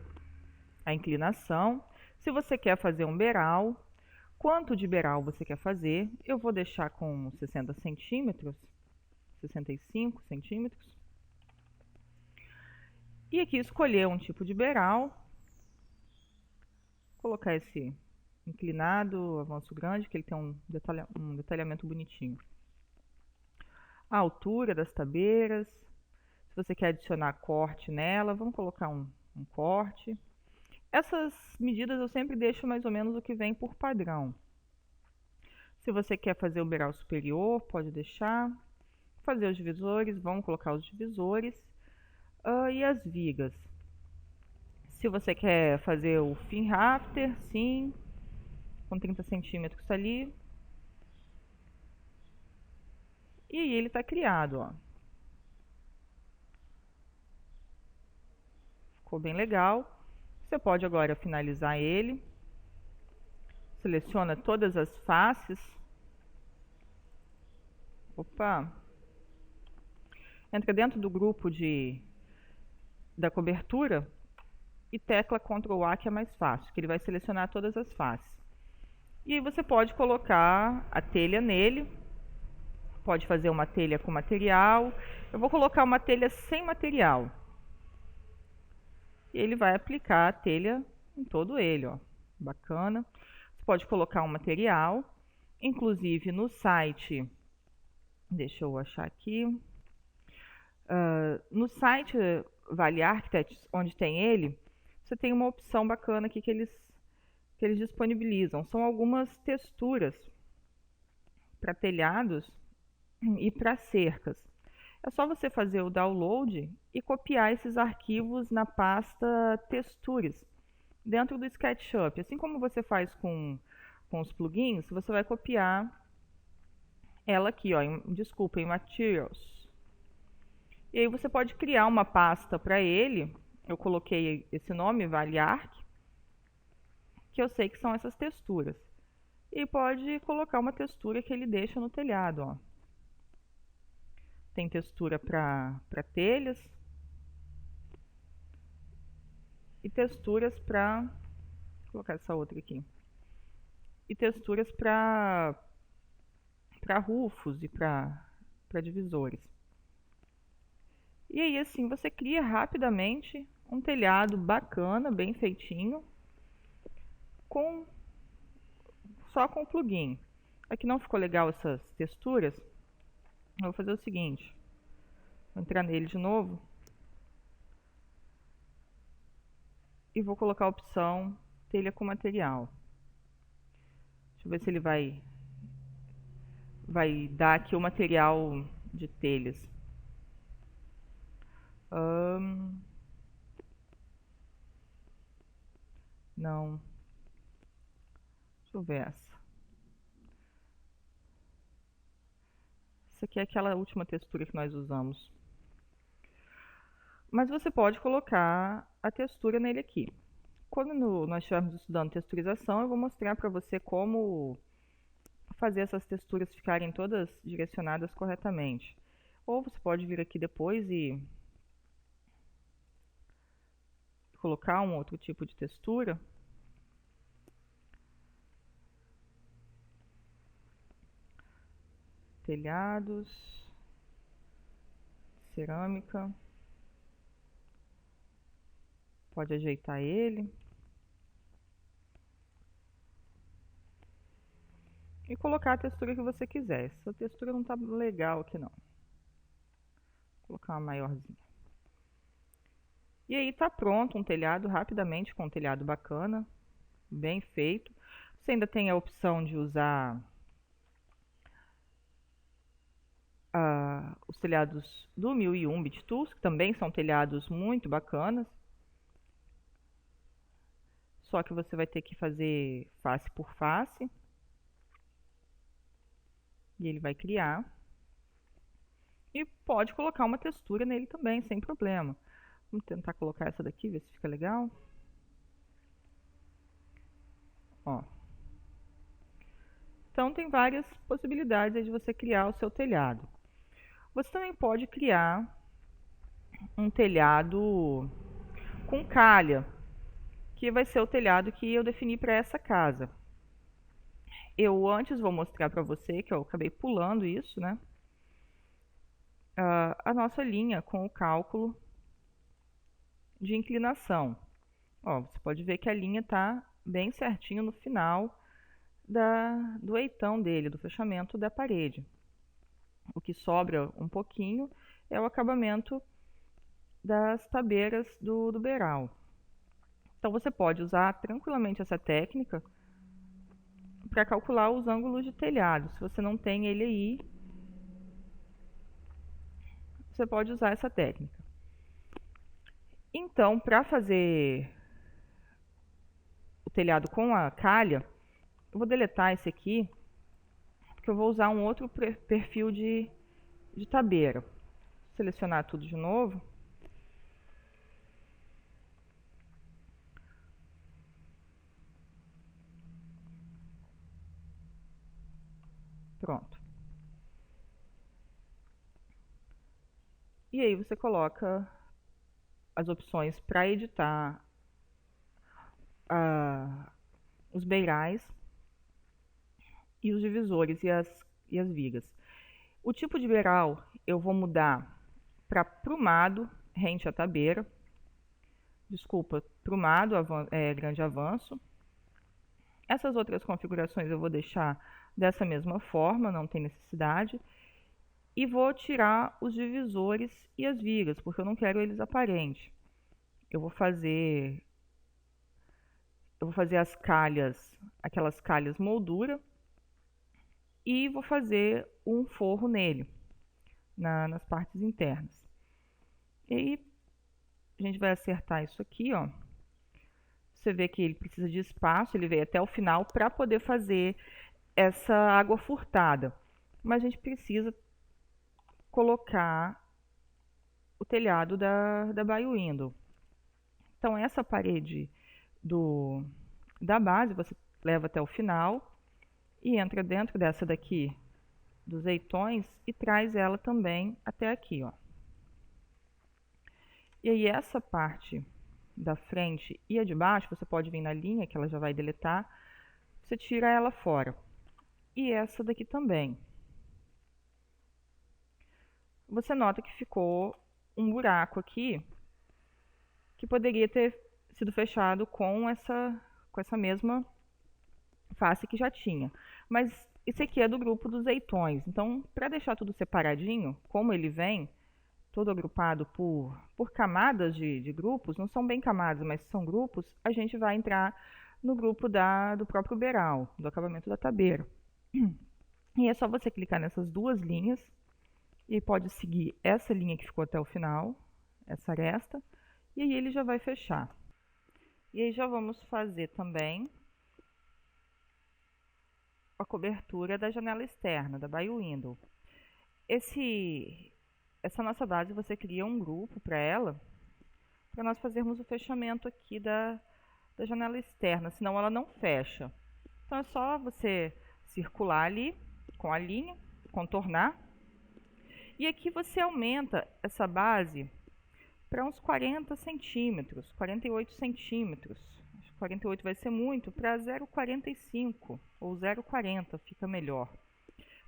a inclinação. Se você quer fazer um beiral, quanto de beiral você quer fazer? Eu vou deixar com 60 centímetros, 65 centímetros. E aqui escolher um tipo de beiral. Colocar esse inclinado, avanço grande, que ele tem um detalhamento bonitinho. A altura das tabeiras. Se você quer adicionar corte nela, vamos colocar um corte. Essas medidas eu sempre deixo mais ou menos o que vem por padrão. Se você quer fazer o beiral superior, pode deixar. Fazer os divisores, vamos colocar os divisores. E as vigas. Se você quer fazer o fin rafter, sim, com 30 centímetros ali. E aí ele está criado, ó. ficou bem legal. Você pode agora finalizar ele. Seleciona todas as faces. Opa! Entra dentro do grupo da cobertura e tecla Ctrl A, que é mais fácil, que ele vai selecionar todas as faces. E aí você pode colocar a telha nele, pode fazer uma telha com material. Eu vou colocar uma telha sem material. E ele vai aplicar a telha em todo ele, ó. Bacana. Você pode colocar um material, inclusive no site, deixa eu achar aqui, no site Vale Architects, onde tem ele, você tem uma opção bacana aqui que eles disponibilizam. São algumas texturas para telhados e para cercas. É só você fazer o download e copiar esses arquivos na pasta Textures dentro do SketchUp. Assim como você faz com os plugins, você vai copiar ela aqui, ó, em Materials. E aí você pode criar uma pasta para ele. Eu coloquei esse nome, Vale Arch, que eu sei que são essas texturas. E pode colocar uma textura que ele deixa no telhado, ó. Tem textura para telhas e texturas para, vou colocar essa outra aqui, e texturas para rufos e para divisores. E aí assim você cria rapidamente um telhado bacana, bem feitinho, só com o plugin. Aqui não ficou legal essas texturas. Eu vou fazer o seguinte, vou entrar nele de novo e vou colocar a opção telha com material. Deixa eu ver se ele vai dar aqui o material de telhas. Não. Deixa eu ver essa. Essa aqui é aquela última textura que nós usamos. Mas você pode colocar a textura nele aqui. Quando nós estivermos estudando texturização, eu vou mostrar para você como fazer essas texturas ficarem todas direcionadas corretamente. Ou você pode vir aqui depois e colocar um outro tipo de textura. Telhados, cerâmica. Pode ajeitar ele. E colocar a textura que você quiser. Essa textura não está legal aqui não. Vou colocar uma maiorzinha. E aí está pronto um telhado rapidamente, com um telhado bacana, bem feito. Você ainda tem a opção de usar os telhados do 1001 BitTools, que também são telhados muito bacanas. Só que você vai ter que fazer face por face. E ele vai criar. E pode colocar uma textura nele também, sem problema. Vamos tentar colocar essa daqui, ver se fica legal. Ó. Então tem várias possibilidades de você criar o seu telhado. Você também pode criar um telhado com calha, que vai ser o telhado que eu defini para essa casa. Eu antes vou mostrar para você, que eu acabei pulando isso, né? A nossa linha com o cálculo de inclinação. Ó, você pode ver que a linha está bem certinho no final do eitão dele, do fechamento da parede. O que sobra um pouquinho é o acabamento das tabeiras do beiral. Então você pode usar tranquilamente essa técnica para calcular os ângulos de telhado. Se você não tem ele aí, você pode usar essa técnica. Então, para fazer o telhado com a calha, eu vou deletar esse aqui, porque eu vou usar um outro perfil de tabeira. Vou selecionar tudo de novo. Pronto. E aí você coloca as opções para editar os beirais e os divisores e as vigas. O tipo de beiral eu vou mudar para prumado, rente à tabeira. Desculpa, prumado, grande avanço. Essas outras configurações eu vou deixar dessa mesma forma, não tem necessidade. E vou tirar os divisores e as vigas, porque eu não quero eles aparentes. Eu vou fazer as calhas, aquelas calhas moldura, e vou fazer um forro nele, nas partes internas. E aí, a gente vai acertar isso aqui, ó. Você vê que ele precisa de espaço, ele veio até o final para poder fazer essa água furtada. Mas a gente precisa colocar o telhado da Bay Window. Então essa parede da base você leva até o final e entra dentro dessa daqui dos eitões e traz ela também até aqui, ó. E aí essa parte da frente e a de baixo, você pode vir na linha que ela já vai deletar, você tira ela fora. E essa daqui também. Você nota que ficou um buraco aqui que poderia ter sido fechado com essa mesma face que já tinha. Mas esse aqui é do grupo dos eitões. Então, para deixar tudo separadinho, como ele vem todo agrupado por camadas de grupos, não são bem camadas, mas são grupos, a gente vai entrar no grupo do próprio beiral, do acabamento da tabeira. E é só você clicar nessas duas linhas e pode seguir essa linha que ficou até o final, essa aresta, e aí ele já vai fechar. E aí já vamos fazer também a cobertura da janela externa, da Bay Window. Essa nossa base, você cria um grupo para ela, para nós fazermos o fechamento aqui da janela externa, senão ela não fecha. Então é só você circular ali com a linha, contornar, e aqui você aumenta essa base para uns 40 centímetros, 48 centímetros. Acho que 48 vai ser muito, para 0,45 ou 0,40 fica melhor.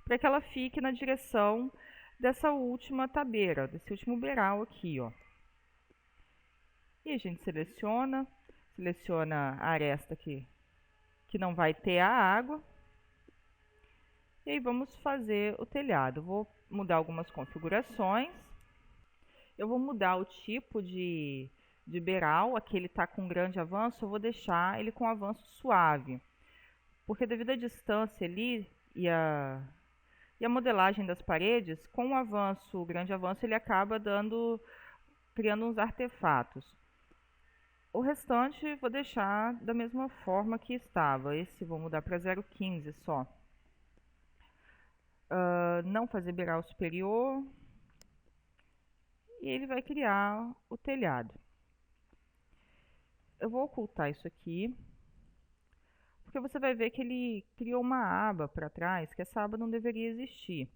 Para que ela fique na direção dessa última tabeira, desse último beiral aqui, ó. E a gente seleciona a aresta aqui, que não vai ter a água. E aí vamos fazer o telhado. Vou mudar algumas configurações. Eu vou mudar o tipo de beiral. Aqui ele está com grande avanço, eu vou deixar ele com avanço suave. Porque devido à distância ali e a modelagem das paredes, com o grande avanço, ele acaba criando uns artefatos. O restante vou deixar da mesma forma que estava. Esse vou mudar para 0,15 só. Não fazer beiral superior. E ele vai criar o telhado. Eu vou ocultar isso aqui, porque você vai ver que ele criou uma aba para trás, que essa aba não deveria existir.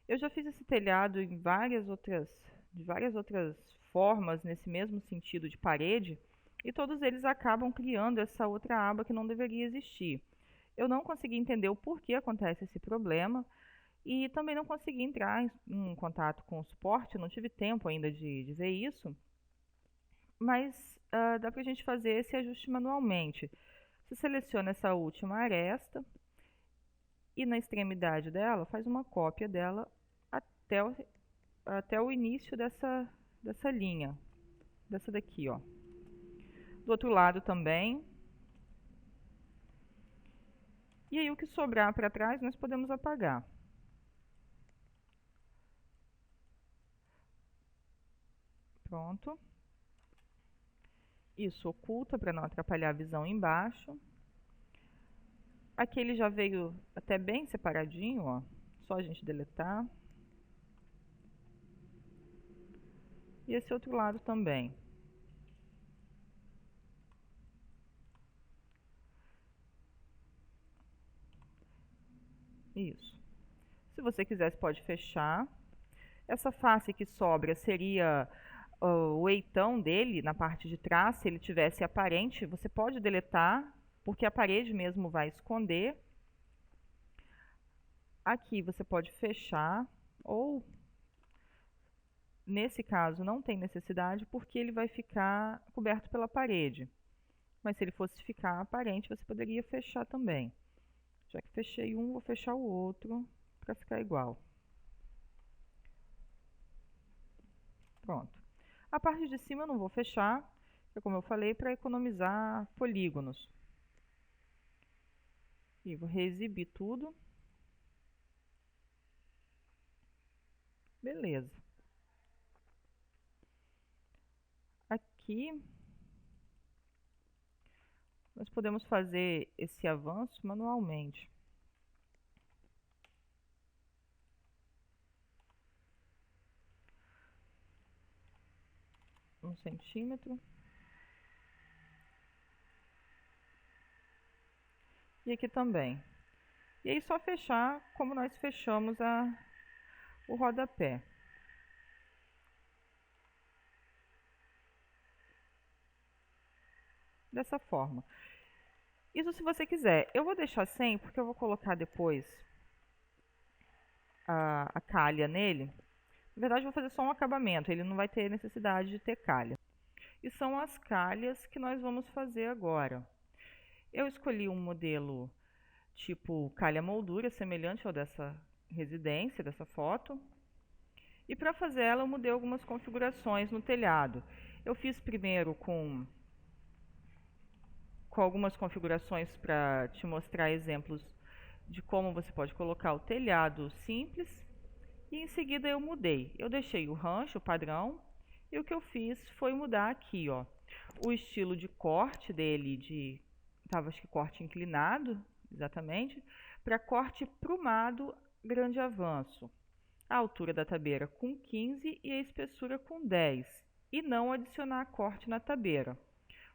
Eu já fiz esse telhado de várias outras formas, nesse mesmo sentido de parede, e todos eles acabam criando essa outra aba que não deveria existir. Eu não consegui entender o porquê acontece esse problema, e também não consegui entrar em contato com o suporte, não tive tempo ainda de ver isso, mas dá para a gente fazer esse ajuste manualmente. Você seleciona essa última aresta e na extremidade dela faz uma cópia dela até o início dessa linha, dessa daqui, ó. Do outro lado também. E aí o que sobrar para trás nós podemos apagar. Pronto. Isso oculta para não atrapalhar a visão embaixo. Aqui ele já veio até bem separadinho, ó. Só a gente deletar. E esse outro lado também. Isso. Se você quiser, você pode fechar. Essa face que sobra seria o eitão dele na parte de trás. Se ele tivesse aparente, você pode deletar, porque a parede mesmo vai esconder. Aqui você pode fechar, ou nesse caso não tem necessidade, porque ele vai ficar coberto pela parede. Mas se ele fosse ficar aparente, você poderia fechar também. Já que fechei um, vou fechar o outro para ficar igual. Pronto. A parte de cima eu não vou fechar, que como eu falei, para economizar polígonos. E vou reexibir tudo. Beleza. Aqui nós podemos fazer esse avanço manualmente. 1 centímetro. E aqui também. E aí só fechar como nós fechamos o rodapé. Dessa forma. Isso se você quiser. Eu vou deixar sem, porque eu vou colocar depois a calha nele. Na verdade, eu vou fazer só um acabamento. Ele não vai ter necessidade de ter calha. E são as calhas que nós vamos fazer agora. Eu escolhi um modelo tipo calha moldura, semelhante ao dessa residência, dessa foto. E para fazer ela, eu mudei algumas configurações no telhado. Eu fiz primeiro com algumas configurações para te mostrar exemplos de como você pode colocar o telhado simples. E em seguida eu mudei. Eu deixei o rancho padrão e o que eu fiz foi mudar aqui, ó, o estilo de corte dele, estava acho que corte inclinado, exatamente, para corte prumado grande avanço. A altura da tabeira com 15 e a espessura com 10. E não adicionar corte na tabeira.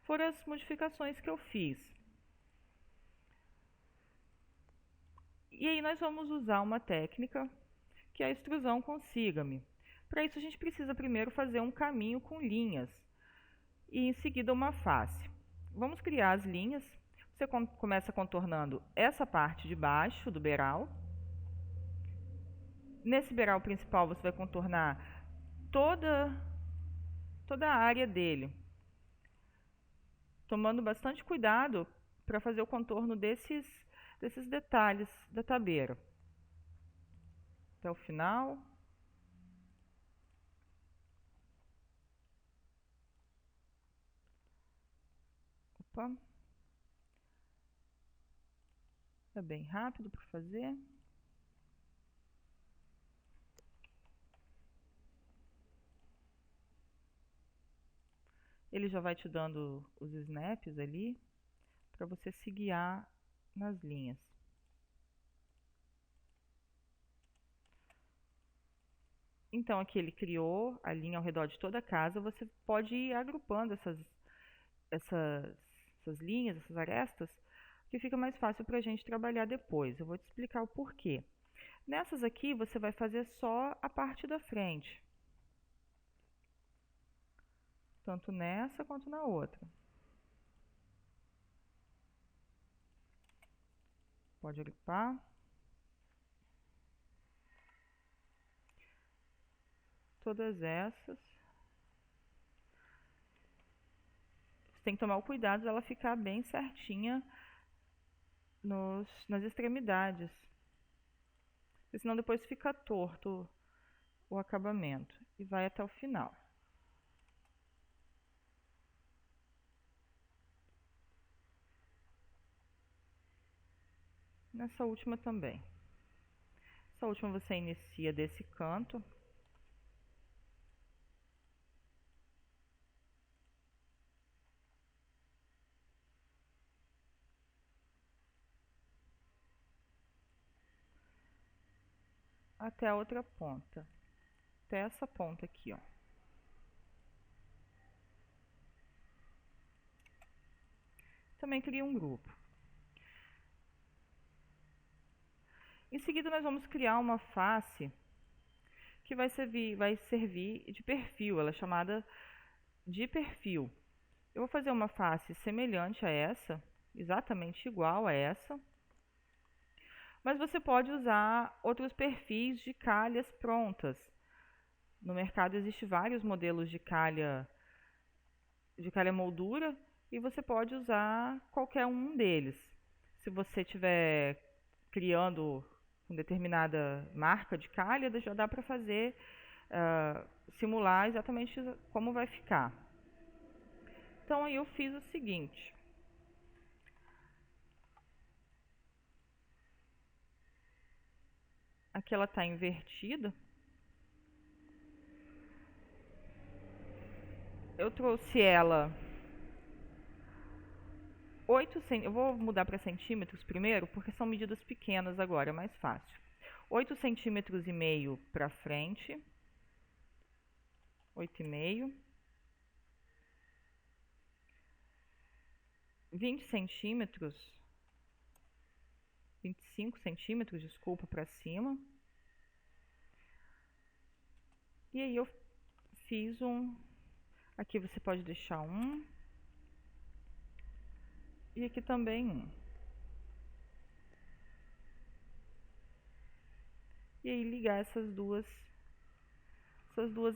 Foram as modificações que eu fiz. E aí nós vamos usar uma técnica que é a extrusão com sígame. Para isso a gente precisa primeiro fazer um caminho com linhas e em seguida uma face. Vamos criar as linhas. Você começa contornando essa parte de baixo do beiral. Nesse beiral principal você vai contornar toda a área dele, tomando bastante cuidado para fazer o contorno desses detalhes da tabeira. Até o final. Opa. É bem rápido para fazer. Ele já vai te dando os snaps ali para você se guiar nas linhas. Então aqui ele criou a linha ao redor de toda a casa. Você pode ir agrupando essas linhas, essas arestas, que fica mais fácil para a gente trabalhar depois. Eu vou te explicar o porquê. Nessas aqui você vai fazer só a parte da frente, tanto nessa quanto na outra. Pode agrupar. Todas essas. Você tem que tomar o cuidado dela ficar bem certinha nas extremidades. Porque senão depois fica torto o acabamento. E vai até o final. Nessa última também. Essa última você inicia desse canto. Até a outra ponta. Até essa ponta aqui, ó. Também cria um grupo. Em seguida, nós vamos criar uma face que vai servir de perfil. Ela é chamada de perfil. Eu vou fazer uma face semelhante a essa, exatamente igual a essa, mas você pode usar outros perfis de calhas prontas. No mercado existem vários modelos de calha moldura e você pode usar qualquer um deles. Se você estiver criando com determinada marca de calha, já dá para fazer, simular exatamente como vai ficar. Então aí eu fiz o seguinte. Aqui ela está invertida. Eu trouxe ela 8 centímetros. Eu vou mudar para centímetros primeiro, porque são medidas pequenas agora, é mais fácil. 8 centímetros e meio para frente. 8,5. 20 centímetros. 25 centímetros, desculpa, para cima. E aí eu fiz um. Aqui você pode deixar um. E aqui também um. E aí ligar essas duas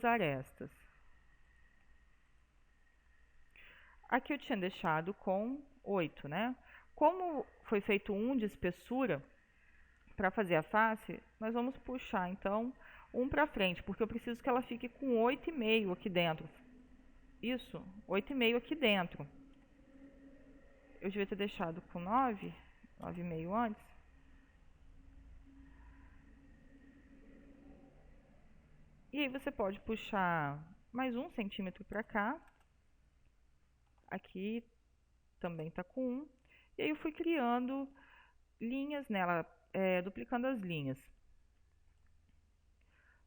arestas. Aqui eu tinha deixado com 8, né? Como foi feito um de espessura, para fazer a face, nós vamos puxar então um para frente, porque eu preciso que ela fique com 8,5 aqui dentro. Isso, 8,5 aqui dentro. Eu devia ter deixado com 9, 9,5 antes. E aí você pode puxar mais 1 centímetro para cá. Aqui também está com 1. E aí eu fui criando linhas nela, duplicando as linhas.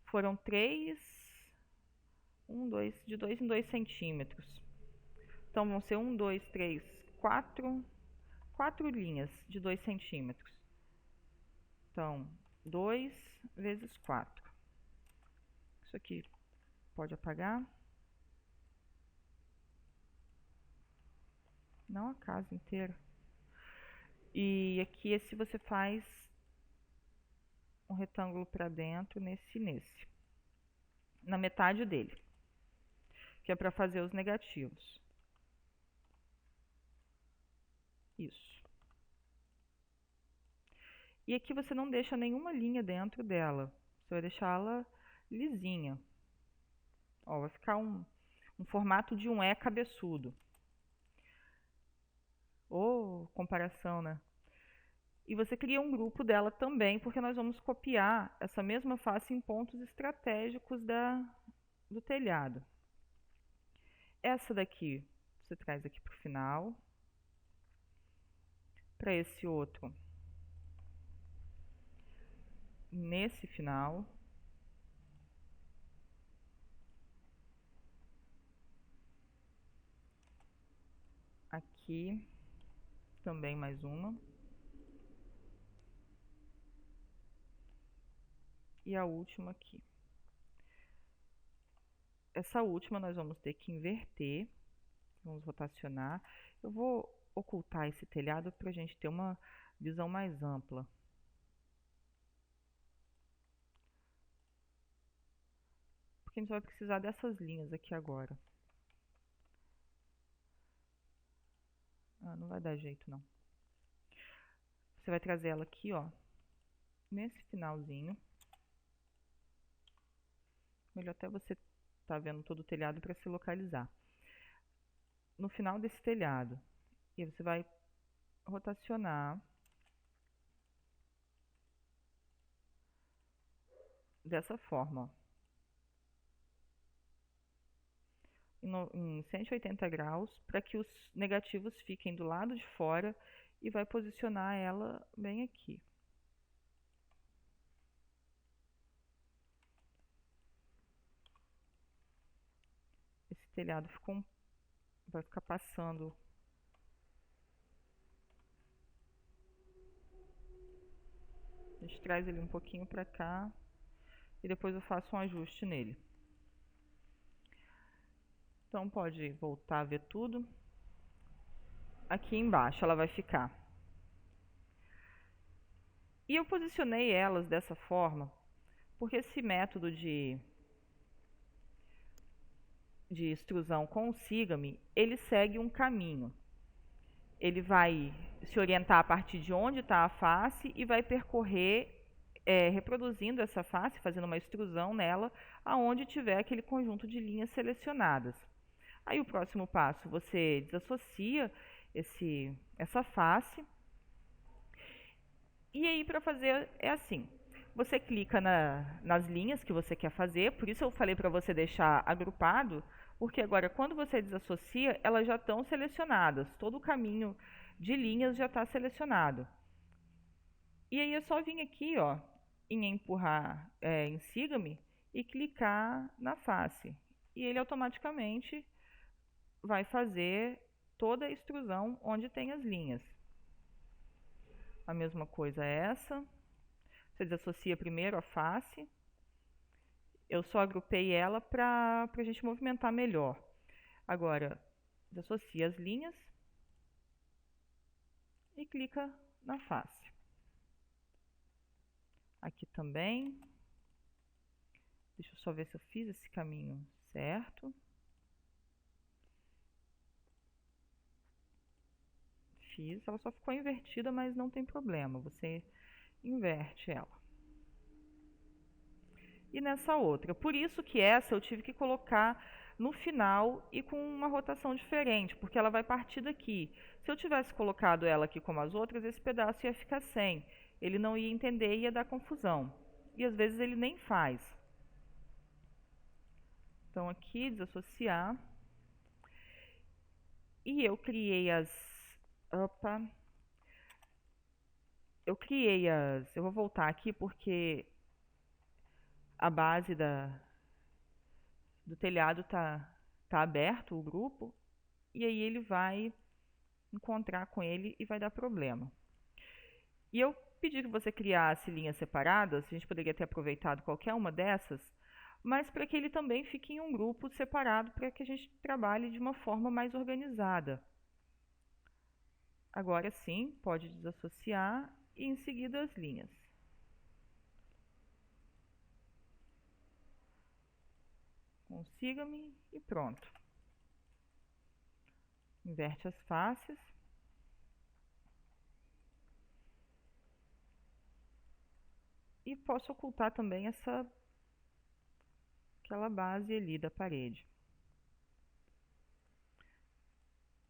Foram 3, 1, 2, de 2 em 2 centímetros. Então vão ser 1, 2, 3, 4 linhas de 2 centímetros. Então, 2 vezes 4. Isso aqui pode apagar. Não a casa inteira. E aqui esse você faz um retângulo para dentro, nesse. Na metade dele. Que é para fazer os negativos. Isso. E aqui você não deixa nenhuma linha dentro dela. Você vai deixá-la lisinha. Ó, vai ficar um formato de um E cabeçudo. Ou comparação, né? E você cria um grupo dela também, porque nós vamos copiar essa mesma face em pontos estratégicos do telhado. Essa daqui você traz aqui para o final. Para esse outro, nesse final. Aqui também mais uma. E a última aqui. Essa última nós vamos ter que inverter. Vamos rotacionar. Eu vou ocultar esse telhado para a gente ter uma visão mais ampla. Porque a gente vai precisar dessas linhas aqui agora. Não vai dar jeito não. Você vai trazer ela aqui, ó, nesse finalzinho. Melhor até você tá vendo todo o telhado para se localizar. No final desse telhado. E você vai rotacionar dessa forma, em 180 graus, para que os negativos fiquem do lado de fora e vai posicionar ela bem aqui. Esse telhado vai ficar passando gente traz ele um pouquinho para cá e depois eu faço um ajuste nele. Então pode voltar a ver tudo. Aqui embaixo ela vai ficar. E eu posicionei elas dessa forma porque esse método de extrusão com o Siga-me, ele segue um caminho. Ele vai se orientar a partir de onde está a face e vai percorrer reproduzindo essa face, fazendo uma extrusão nela, aonde tiver aquele conjunto de linhas selecionadas. Aí o próximo passo, você desassocia essa face. E aí para fazer é assim, você clica nas linhas que você quer fazer, por isso eu falei para você deixar agrupado, porque agora quando você desassocia, elas já estão selecionadas, todo o caminho de linhas já está selecionado. E aí é só vir aqui, ó, em empurrar em Siga-me e clicar na face. E ele automaticamente vai fazer toda a extrusão onde tem as linhas. A mesma coisa é essa. Você desassocia primeiro a face. Eu só agrupei ela para a gente movimentar melhor. Agora, desassocia as linhas e clica na face. Aqui também. Deixa eu só ver se eu fiz esse caminho certo. Fiz, ela só ficou invertida, mas não tem problema, você inverte ela. E nessa outra, por isso que essa eu tive que colocar no final e com uma rotação diferente, porque ela vai partir daqui. Se eu tivesse colocado ela aqui como as outras, esse pedaço ia ficar sem. Ele não ia entender e ia dar confusão. E às vezes ele nem faz. Então aqui, desassociar. E eu criei as... Opa! Eu vou voltar aqui porque a base do telhado tá aberto, o grupo, e aí ele vai encontrar com ele e vai dar problema. E eu pedi que você criasse linhas separadas, a gente poderia ter aproveitado qualquer uma dessas, mas para que ele também fique em um grupo separado, para que a gente trabalhe de uma forma mais organizada. Agora sim, pode desassociar e em seguida as linhas. Siga-me e pronto. Inverte as faces. E posso ocultar também aquela base ali da parede.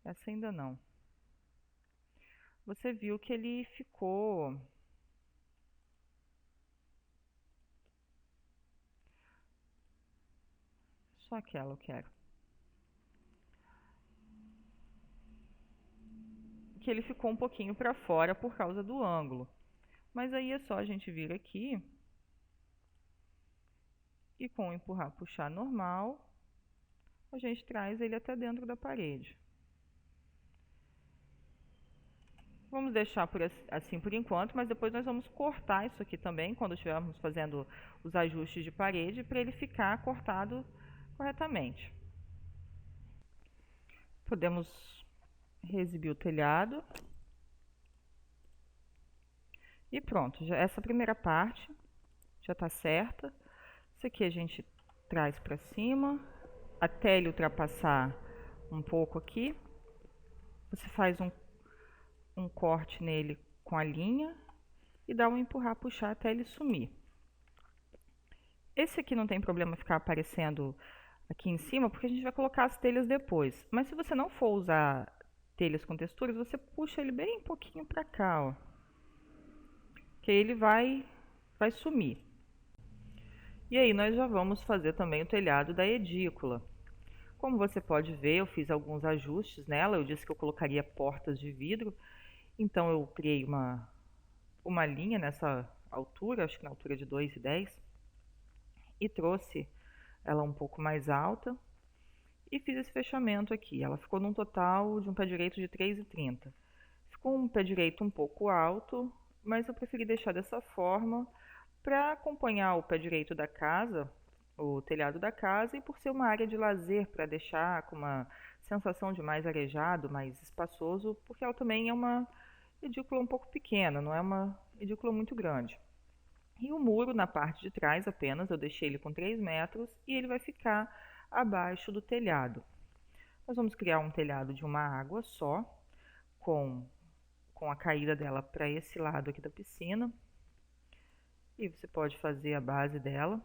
Essa ainda não. Você viu que ele ficou... Só aquela eu quero. Que ele ficou um pouquinho para fora por causa do ângulo. Mas aí é só a gente vir aqui e com empurrar, puxar normal, a gente traz ele até dentro da parede. Vamos deixar assim por enquanto, mas depois nós vamos cortar isso aqui também, quando estivermos fazendo os ajustes de parede, para ele ficar cortado corretamente. Podemos reexibir o telhado. E pronto, essa primeira parte já está certa. Isso aqui a gente traz para cima, até ele ultrapassar um pouco aqui. Você faz um corte nele com a linha e dá um empurrar, puxar até ele sumir. Esse aqui não tem problema ficar aparecendo aqui em cima, porque a gente vai colocar as telhas depois. Mas se você não for usar telhas com texturas, você puxa ele bem um pouquinho para cá, ó. Que ele vai sumir. E aí nós já vamos fazer também o telhado da edícula. Como você pode ver, eu fiz alguns ajustes nela. Eu disse que eu colocaria portas de vidro. Então eu criei uma linha nessa altura, acho que na altura de 2,10, e trouxe ela um pouco mais alta e fiz esse fechamento aqui. Ela ficou num total de um pé direito de 3,30. Ficou um pé direito um pouco alto, mas eu preferi deixar dessa forma para acompanhar o pé direito da casa, o telhado da casa, e por ser uma área de lazer, para deixar com uma sensação de mais arejado, mais espaçoso, porque ela também é uma edícula um pouco pequena, não é uma edícula muito grande. E o muro na parte de trás apenas, eu deixei ele com 3 metros e ele vai ficar abaixo do telhado. Nós vamos criar um telhado de uma água só, com, com a caída dela para esse lado aqui da piscina. E você pode fazer a base dela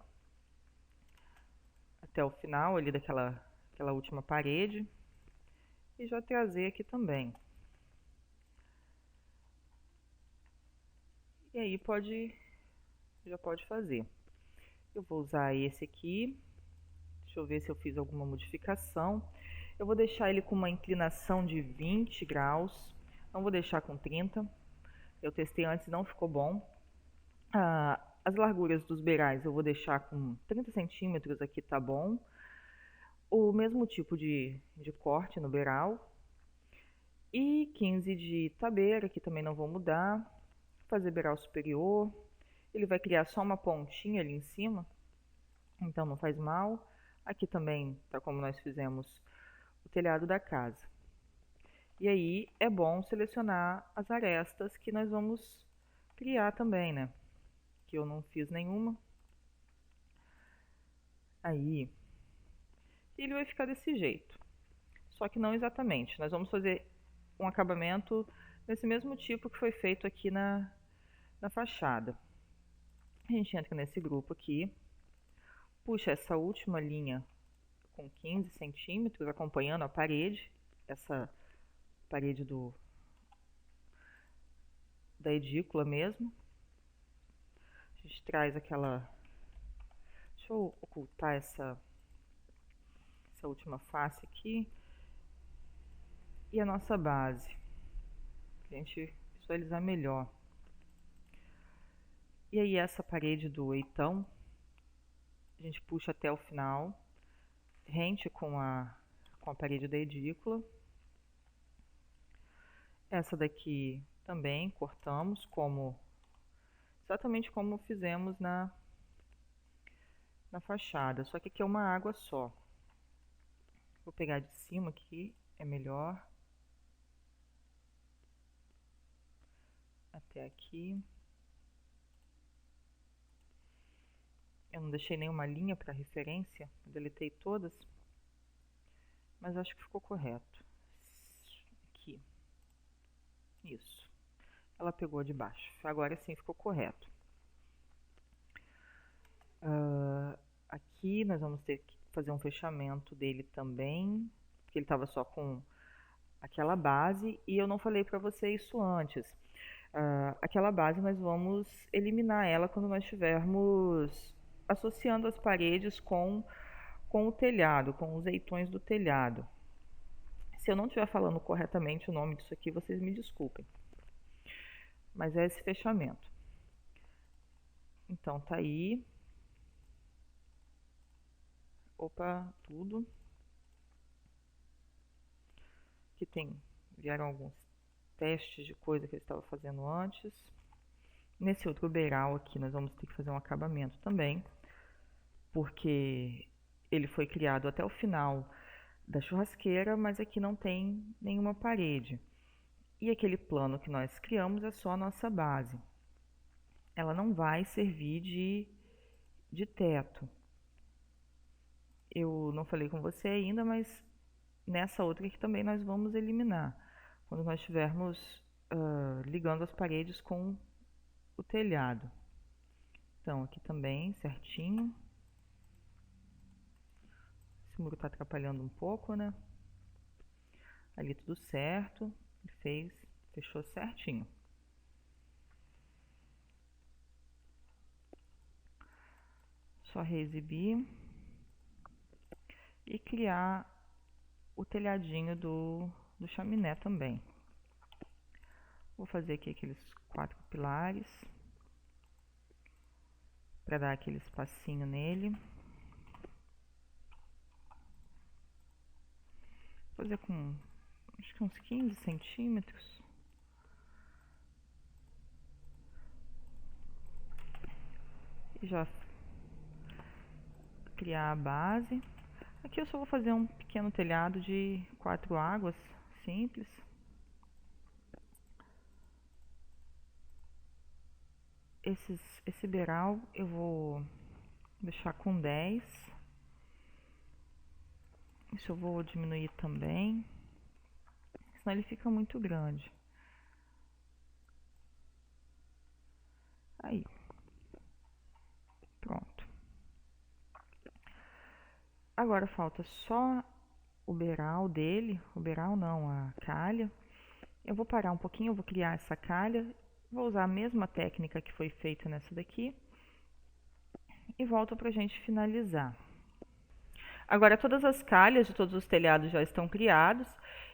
até o final ali aquela última parede e já trazer aqui também. E aí já pode fazer. Eu vou usar esse aqui. Deixa eu ver se eu fiz alguma modificação. Eu vou deixar ele com uma inclinação de 20 graus. Não vou deixar com 30. Eu testei antes e não ficou bom. As larguras dos beirais eu vou deixar com 30 centímetros aqui, tá bom. O mesmo tipo de corte no beiral. E 15 de tabeira, que também não vou mudar. Fazer beiral superior. Ele vai criar só uma pontinha ali em cima, então não faz mal. Aqui também tá como nós fizemos o telhado da casa. E aí é bom selecionar as arestas que nós vamos criar também, né? Que eu não fiz nenhuma. Aí ele vai ficar desse jeito. Só que não exatamente. Nós vamos fazer um acabamento desse mesmo tipo que foi feito aqui na fachada. A gente entra nesse grupo aqui, puxa essa última linha com 15 centímetros, acompanhando a parede, essa parede da edícula mesmo. A gente traz aquela... Deixa eu ocultar essa última face aqui. E a nossa base, para a gente visualizar melhor. E aí essa parede do eitão, a gente puxa até o final, rente com a parede da edícula. Essa daqui também cortamos exatamente como fizemos na fachada, só que aqui é uma água só. Vou pegar de cima aqui, é melhor. Até aqui. Eu não deixei nenhuma linha para referência, deletei todas, mas acho que ficou correto. Aqui. Isso. Ela pegou de baixo. Agora sim ficou correto. Aqui nós vamos ter que fazer um fechamento dele também, porque ele estava só com aquela base, e eu não falei para você isso antes. Aquela base nós vamos eliminar ela quando nós estivermos associando as paredes com o telhado, com os eitões do telhado. Se eu não estiver falando corretamente o nome disso aqui, vocês me desculpem. Mas é esse fechamento. Então tá aí. Opa, tudo. Aqui vieram alguns testes de coisa que eu estava fazendo antes. Nesse outro beiral aqui nós vamos ter que fazer um acabamento também, porque ele foi criado até o final da churrasqueira, mas aqui não tem nenhuma parede. E aquele plano que nós criamos é só a nossa base. Ela não vai servir de teto. Eu não falei com você ainda, mas nessa outra aqui também nós vamos eliminar. Quando nós estivermos ligando as paredes com o telhado. Então, aqui também, certinho. Esse muro está atrapalhando um pouco, né? Ali tudo certo. Fechou certinho. Só reexibir. E criar o telhadinho do chaminé também. Vou fazer aqui aqueles 4 pilares para dar aquele espacinho nele. Vou fazer com acho que uns 15 centímetros. já criar a base. Aqui eu só vou fazer um pequeno telhado de 4 águas, simples. Esse beiral eu vou deixar com 10. Isso eu vou diminuir também, senão ele fica muito grande. Aí, pronto. Agora falta só o beiral dele, o beiral não, a calha. Eu vou parar um pouquinho, eu vou criar essa calha, vou usar a mesma técnica que foi feita nessa daqui e volto para a gente finalizar. Agora todas as calhas de todos os telhados já estão criados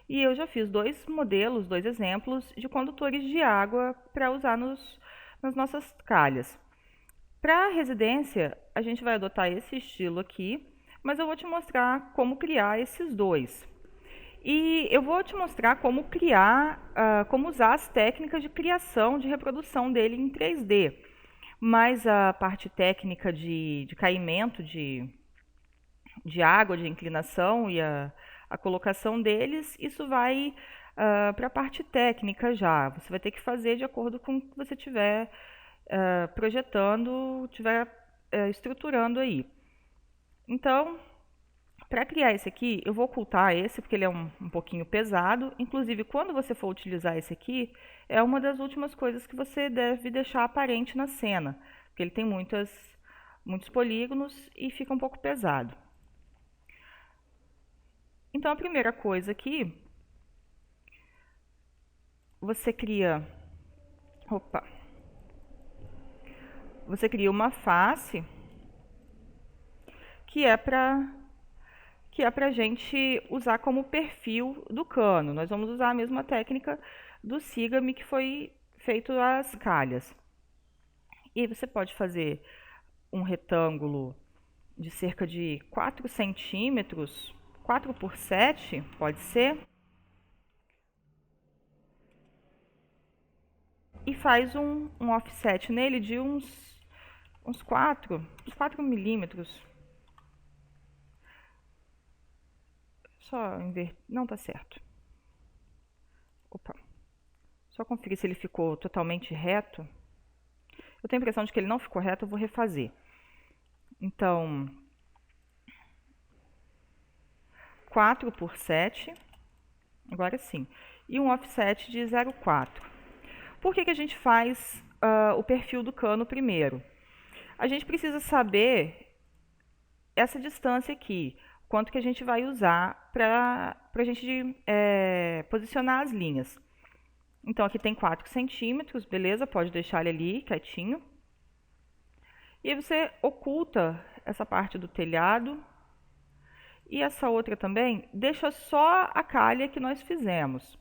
e eu já fiz 2 modelos, 2 exemplos de condutores de água para usar nas nossas calhas. Para a residência, a gente vai adotar esse estilo aqui, mas eu vou te mostrar como criar esses 2. E eu vou te mostrar como criar, como usar as técnicas de criação, de reprodução dele em 3D. Mas a parte técnica de caimento de água, de inclinação e a colocação deles, isso vai para a parte técnica já. Você vai ter que fazer de acordo com o que você estiver projetando, estiver estruturando aí. Então, para criar esse aqui, eu vou ocultar esse, porque ele é um pouquinho pesado. Inclusive, quando você for utilizar esse aqui, é uma das últimas coisas que você deve deixar aparente na cena, porque ele tem muitos polígonos e fica um pouco pesado. Então, a primeira coisa aqui, você cria uma face que é para a gente usar como perfil do cano. Nós vamos usar a mesma técnica do Sigami que foi feito as calhas. E aí você pode fazer um retângulo de cerca de 4 centímetros, 4 por 7, pode ser. E faz um offset nele de uns 4 milímetros. Só inverter. Não tá certo. Opa. Só conferir se ele ficou totalmente reto. Eu tenho a impressão de que ele não ficou reto, eu vou refazer. Então, 4 por 7. Agora sim. E um offset de 0,4. Por que a gente faz o perfil do cano primeiro? A gente precisa saber essa distância aqui, quanto que a gente vai usar para a gente posicionar as linhas. Então, aqui tem 4 centímetros, beleza? Pode deixar ele ali, quietinho. E aí você oculta essa parte do telhado. E essa outra também, deixa só a calha que nós fizemos.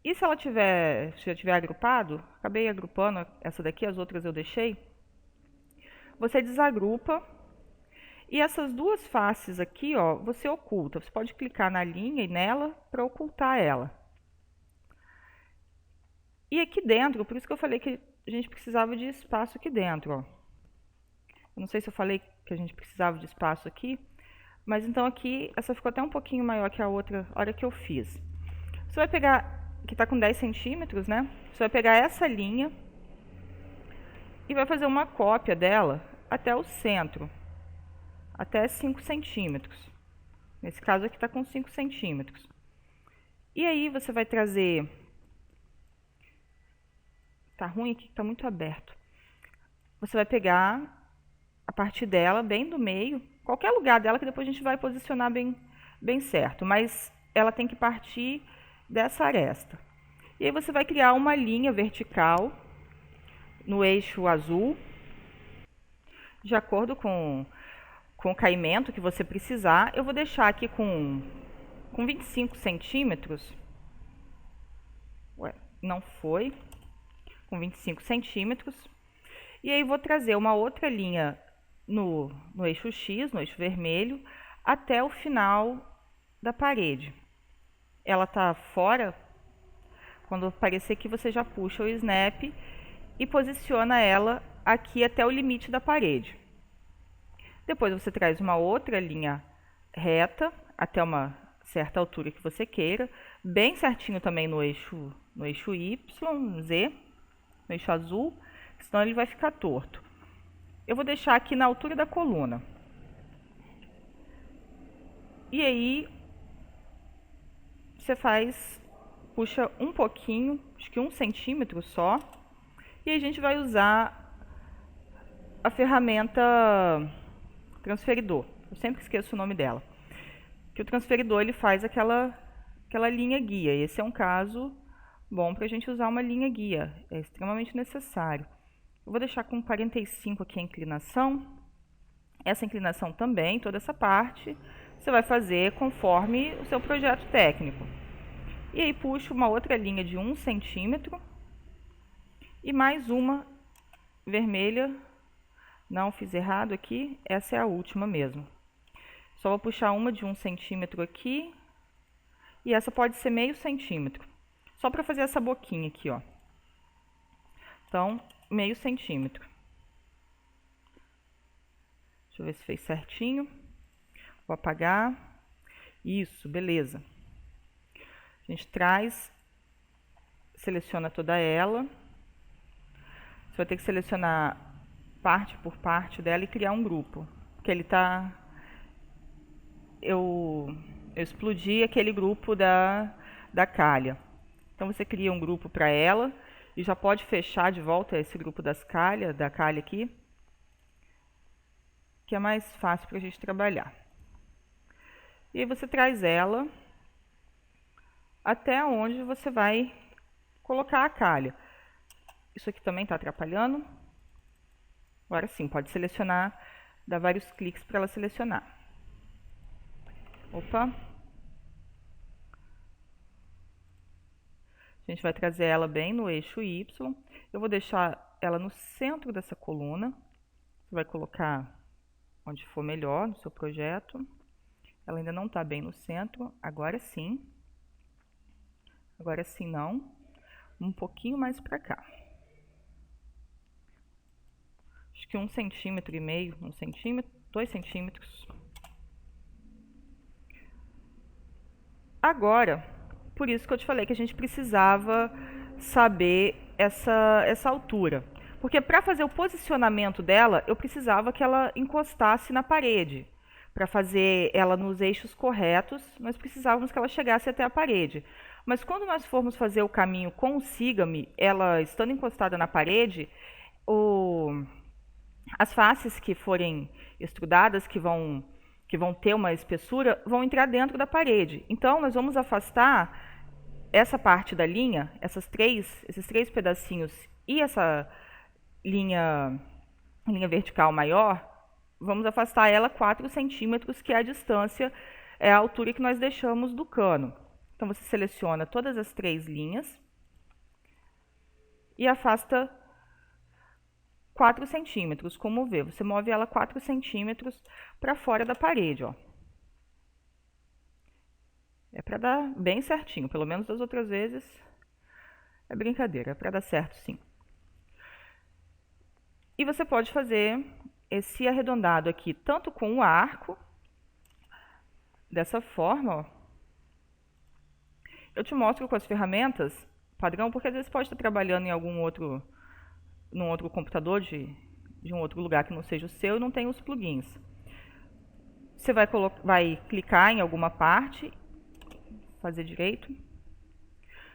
E se ela já tiver agrupado, acabei agrupando essa daqui, as outras eu deixei. Você desagrupa. E essas 2 faces aqui, ó, você oculta. Você pode clicar na linha e nela para ocultar ela. E aqui dentro, por isso que eu falei que a gente precisava de espaço aqui dentro, ó. Eu não sei se eu falei que a gente precisava de espaço aqui, mas então aqui, essa ficou até um pouquinho maior que a outra hora que eu fiz. Você vai pegar, que está com 10 centímetros, né? Você vai pegar essa linha e vai fazer uma cópia dela até o centro, até 5 centímetros. Nesse caso aqui está com 5 centímetros. E aí você vai trazer... Tá ruim aqui, tá muito aberto. Você vai pegar a parte dela, bem do meio, qualquer lugar dela que depois a gente vai posicionar bem certo, mas ela tem que partir dessa aresta. E aí você vai criar uma linha vertical no eixo azul, de acordo com o caimento que você precisar. Eu vou deixar aqui com 25 centímetros. Ué, não foi. Com 25 centímetros. E aí vou trazer uma outra linha no eixo X, no eixo vermelho, até o final da parede. Ela está fora, quando aparecer aqui você já puxa o snap e posiciona ela aqui até o limite da parede. Depois você traz uma outra linha reta até uma certa altura que você queira, bem certinho também no eixo Y, Z, no eixo azul, senão ele vai ficar torto. Eu vou deixar aqui na altura da coluna. E aí você puxa um pouquinho, acho que 1 centímetro só, e a gente vai usar a ferramenta transferidor. Eu sempre esqueço o nome dela. Que o transferidor ele faz aquela linha guia. Esse é um caso bom para a gente usar uma linha guia. É extremamente necessário. Eu vou deixar com 45 aqui a inclinação. Essa inclinação também, toda essa parte, você vai fazer conforme o seu projeto técnico. E aí puxo uma outra linha de 1 centímetro e mais uma vermelha. Não fiz errado aqui, essa é a última mesmo. Só vou puxar uma de 1 centímetro aqui e essa pode ser meio centímetro. Só para fazer essa boquinha aqui, ó. Então, meio centímetro. Deixa eu ver se fez certinho. Vou apagar. Isso, beleza. A gente traz, seleciona toda ela. Você vai ter que selecionar parte por parte dela e criar um grupo. Porque ele tá... Eu explodi aquele grupo da calha. Então você cria um grupo para ela e já pode fechar de volta esse grupo da calha aqui, que é mais fácil para a gente trabalhar. E aí você traz ela até onde você vai colocar a calha. Isso aqui também está atrapalhando. Agora sim, pode selecionar, dar vários cliques para ela selecionar. Opa! A gente vai trazer ela bem no eixo Y. Eu vou deixar ela no centro dessa coluna. Você vai colocar onde for melhor no seu projeto. Ela ainda não está bem no centro. Agora sim. Agora sim não. Um pouquinho mais para cá. Acho que 1,5 centímetro, 1 centímetro, 2 centímetros. Agora, por isso que eu te falei que a gente precisava saber essa altura. Porque para fazer o posicionamento dela, eu precisava que ela encostasse na parede. Para fazer ela nos eixos corretos, nós precisávamos que ela chegasse até a parede. Mas quando nós formos fazer o caminho com o Siga-me, ela estando encostada na parede, as faces que forem estrudadas, que vão ter uma espessura, vão entrar dentro da parede. Então, nós vamos afastar essa parte da linha, esses três pedacinhos e essa linha vertical maior, vamos afastar ela 4 centímetros, que é a distância, é a altura que nós deixamos do cano. Então, você seleciona todas as 3 linhas e afasta 4 centímetros, como vê. Você move ela 4 centímetros para fora da parede, ó. É para dar bem certinho, pelo menos das outras vezes é brincadeira, é para dar certo sim. E você pode fazer esse arredondado aqui, tanto com o arco, dessa forma, ó. Eu te mostro com as ferramentas padrão, porque às vezes pode estar trabalhando em num outro computador de um outro lugar que não seja o seu e não tem os plugins. Você vai clicar em alguma parte, fazer direito.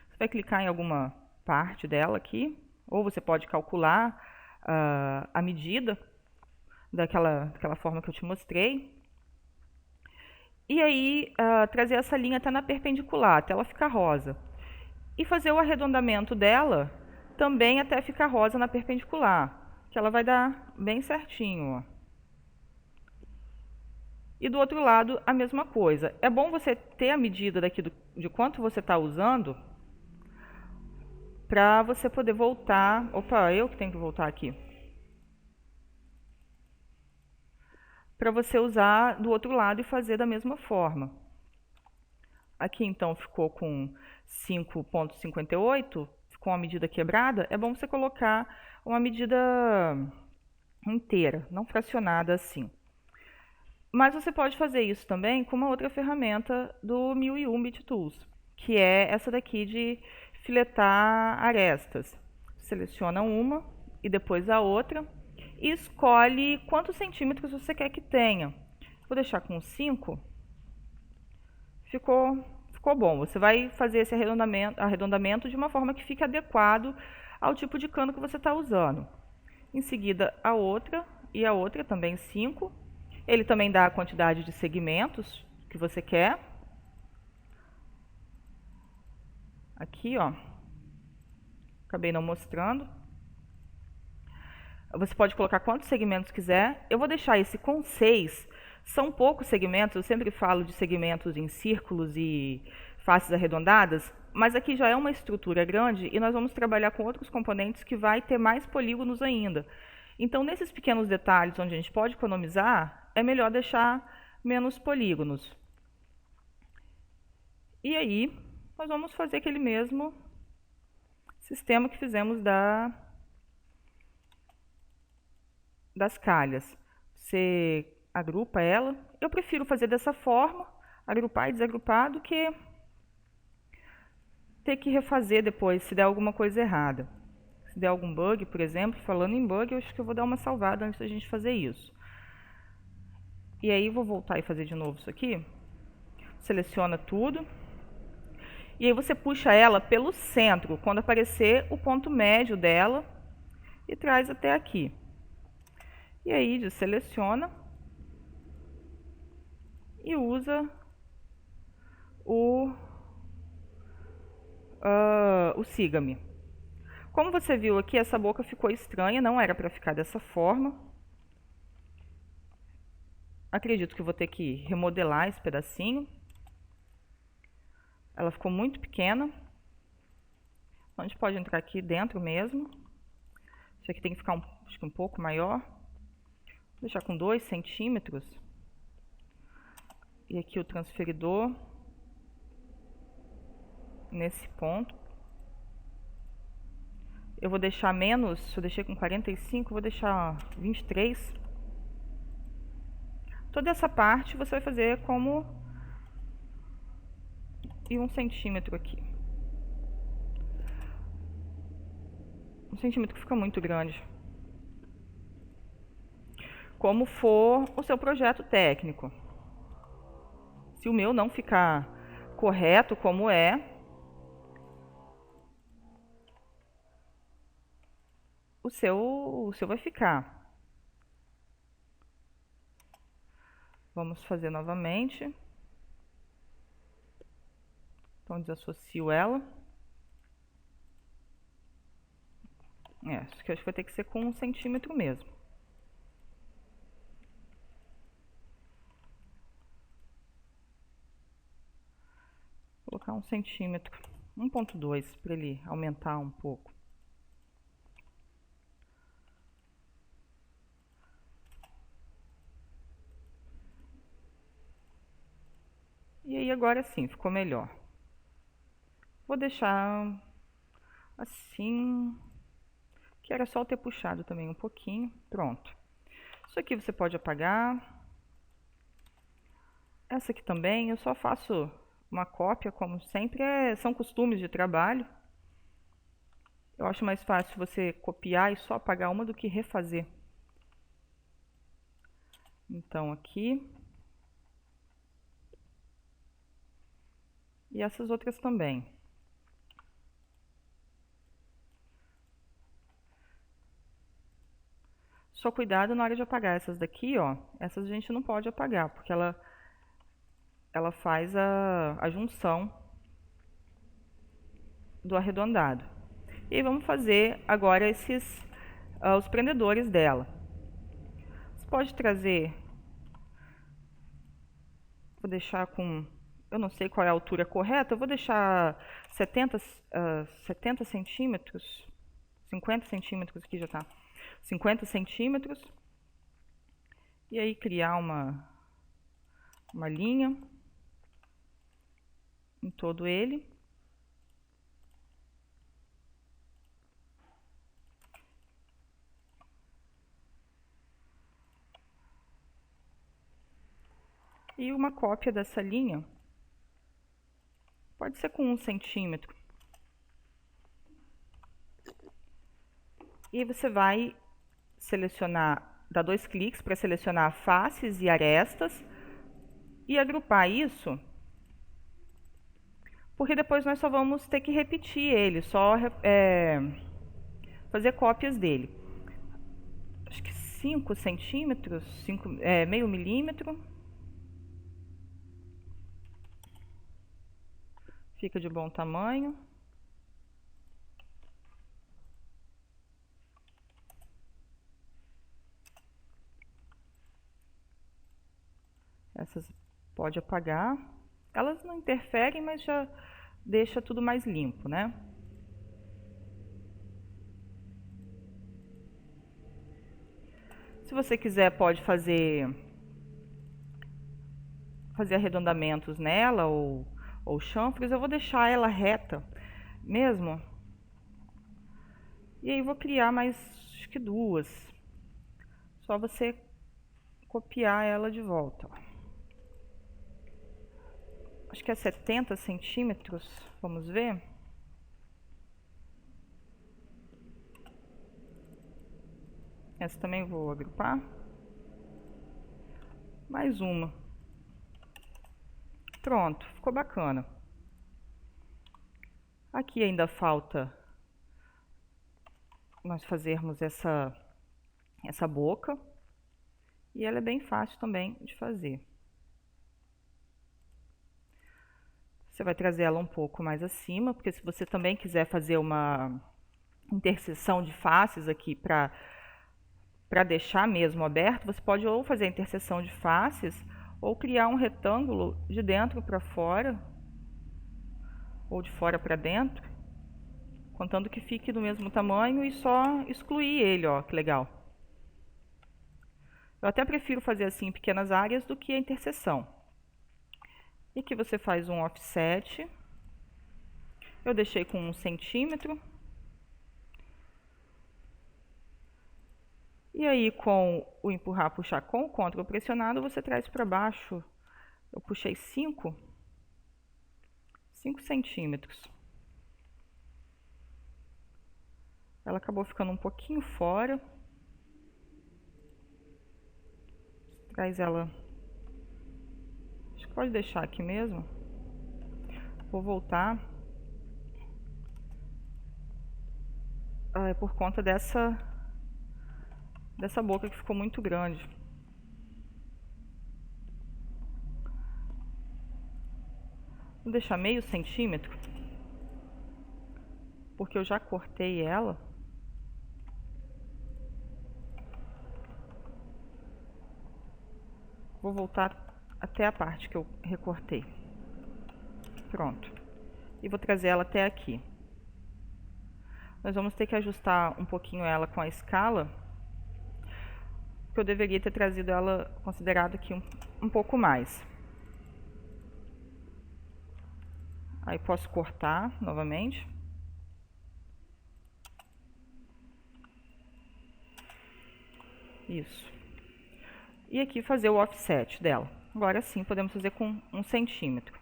Você vai clicar em alguma parte dela aqui, ou você pode calcular a medida daquela forma que eu te mostrei. E aí trazer essa linha até na perpendicular, até ela ficar rosa. E fazer o arredondamento dela também até ficar rosa na perpendicular, que ela vai dar bem certinho, ó. E do outro lado, a mesma coisa. É bom você ter a medida daqui de quanto você está usando, para você poder voltar. Opa, eu que tenho que voltar aqui. Para você usar do outro lado e fazer da mesma forma. Aqui então ficou com 5,58, ficou uma medida quebrada. É bom você colocar uma medida inteira, não fracionada assim. Mas você pode fazer isso também com uma outra ferramenta do 1001 Bit Tools, que é essa daqui de filetar arestas. Seleciona uma e depois a outra e escolhe quantos centímetros você quer que tenha. Vou deixar com 5. Ficou bom. Você vai fazer esse arredondamento de uma forma que fique adequado ao tipo de cano que você está usando. Em seguida, a outra e a outra também 5. Ele também dá a quantidade de segmentos que você quer. Aqui, ó. Acabei não mostrando. Você pode colocar quantos segmentos quiser. Eu vou deixar esse com 6. São poucos segmentos, eu sempre falo de segmentos em círculos e faces arredondadas, mas aqui já é uma estrutura grande e nós vamos trabalhar com outros componentes que vai ter mais polígonos ainda. Então, nesses pequenos detalhes onde a gente pode economizar, é melhor deixar menos polígonos. E aí, nós vamos fazer aquele mesmo sistema que fizemos das calhas. Você agrupa ela. Eu prefiro fazer dessa forma, agrupar e desagrupar, do que ter que refazer depois, se der alguma coisa errada. Se der algum bug, por exemplo, falando em bug, eu acho que eu vou dar uma salvada antes da gente fazer isso. E aí vou voltar e fazer de novo isso aqui. Seleciona tudo. E aí você puxa ela pelo centro, quando aparecer o ponto médio dela, e traz até aqui. E aí deseleciona e usa o Siga-me. Como você viu aqui, essa boca ficou estranha, não era para ficar dessa forma. Acredito que vou ter que remodelar esse pedacinho. Ela ficou muito pequena. A gente pode entrar aqui dentro mesmo. Isso aqui tem que ficar acho que um pouco maior. Vou deixar com 2 centímetros. E aqui o transferidor. Nesse ponto. Eu vou deixar menos, se eu deixei com 45, vou deixar 23. Toda essa parte você vai fazer como e 1 centímetro aqui. 1 centímetro fica muito grande. Como for o seu projeto técnico. Se o meu não ficar correto como é, o seu vai ficar. Vamos fazer novamente. Então, desassocio ela. Isso aqui eu acho que vai ter que ser com 1 centímetro mesmo. Vou colocar 1 centímetro. 1,2 para ele aumentar um pouco. E aí agora sim, ficou melhor. Vou deixar assim, que era só eu ter puxado também um pouquinho. Pronto. Isso aqui você pode apagar. Essa aqui também, eu só faço uma cópia, como sempre, são costumes de trabalho. Eu acho mais fácil você copiar e só apagar uma do que refazer. Então aqui. E essas outras também. Só cuidado na hora de apagar essas daqui, ó. Essas a gente não pode apagar, porque ela faz a junção do arredondado. E aí vamos fazer agora os prendedores dela. Você pode trazer, vou deixar com, eu não sei qual é a altura correta, eu vou deixar 70 centímetros, 50 centímetros aqui já tá, 50 centímetros. E aí criar uma linha em todo ele. e uma cópia dessa linha. Pode ser com 1 centímetro. E você vai selecionar, dar 2 cliques para selecionar faces e arestas e agrupar isso, porque depois nós só vamos ter que repetir ele, só fazer cópias dele. Acho que 5 centímetros, meio milímetro. Fica de bom tamanho. Essas pode apagar. Elas não interferem, mas já deixa tudo mais limpo, né? Se você quiser, pode fazer arredondamentos nela ou chanfres. Eu vou deixar ela reta mesmo. E aí vou criar mais, acho que 2. Só você copiar ela de volta. Acho que é 70 centímetros. Vamos ver. Essa também vou agrupar. Mais uma. Pronto, ficou bacana. Aqui ainda falta nós fazermos essa boca. E ela é bem fácil também de fazer. Você vai trazer ela um pouco mais acima, porque se você também quiser fazer uma interseção de faces aqui para deixar mesmo aberto, você pode ou fazer a interseção de faces ou criar um retângulo de dentro para fora ou de fora para dentro, contando que fique do mesmo tamanho e só excluir ele, ó, que legal. Eu até prefiro fazer assim em pequenas áreas do que a interseção. E aqui você faz um offset. Eu deixei com 1 centímetro. E aí, com o empurrar, puxar com o Ctrl pressionado, você traz para baixo. Eu puxei 5 centímetros. Ela acabou ficando um pouquinho fora. Traz ela. Acho que pode deixar aqui mesmo. Vou voltar. É por conta dessa boca que ficou muito grande. Vou deixar meio centímetro, porque eu já cortei ela. Vou voltar até a parte que eu recortei. Pronto. E vou trazer ela até aqui. Nós vamos ter que ajustar um pouquinho ela com a escala, porque eu deveria ter trazido ela, considerado aqui um pouco mais. Aí posso cortar novamente. Isso. E aqui fazer o offset dela. Agora sim, podemos fazer com 1 centímetro.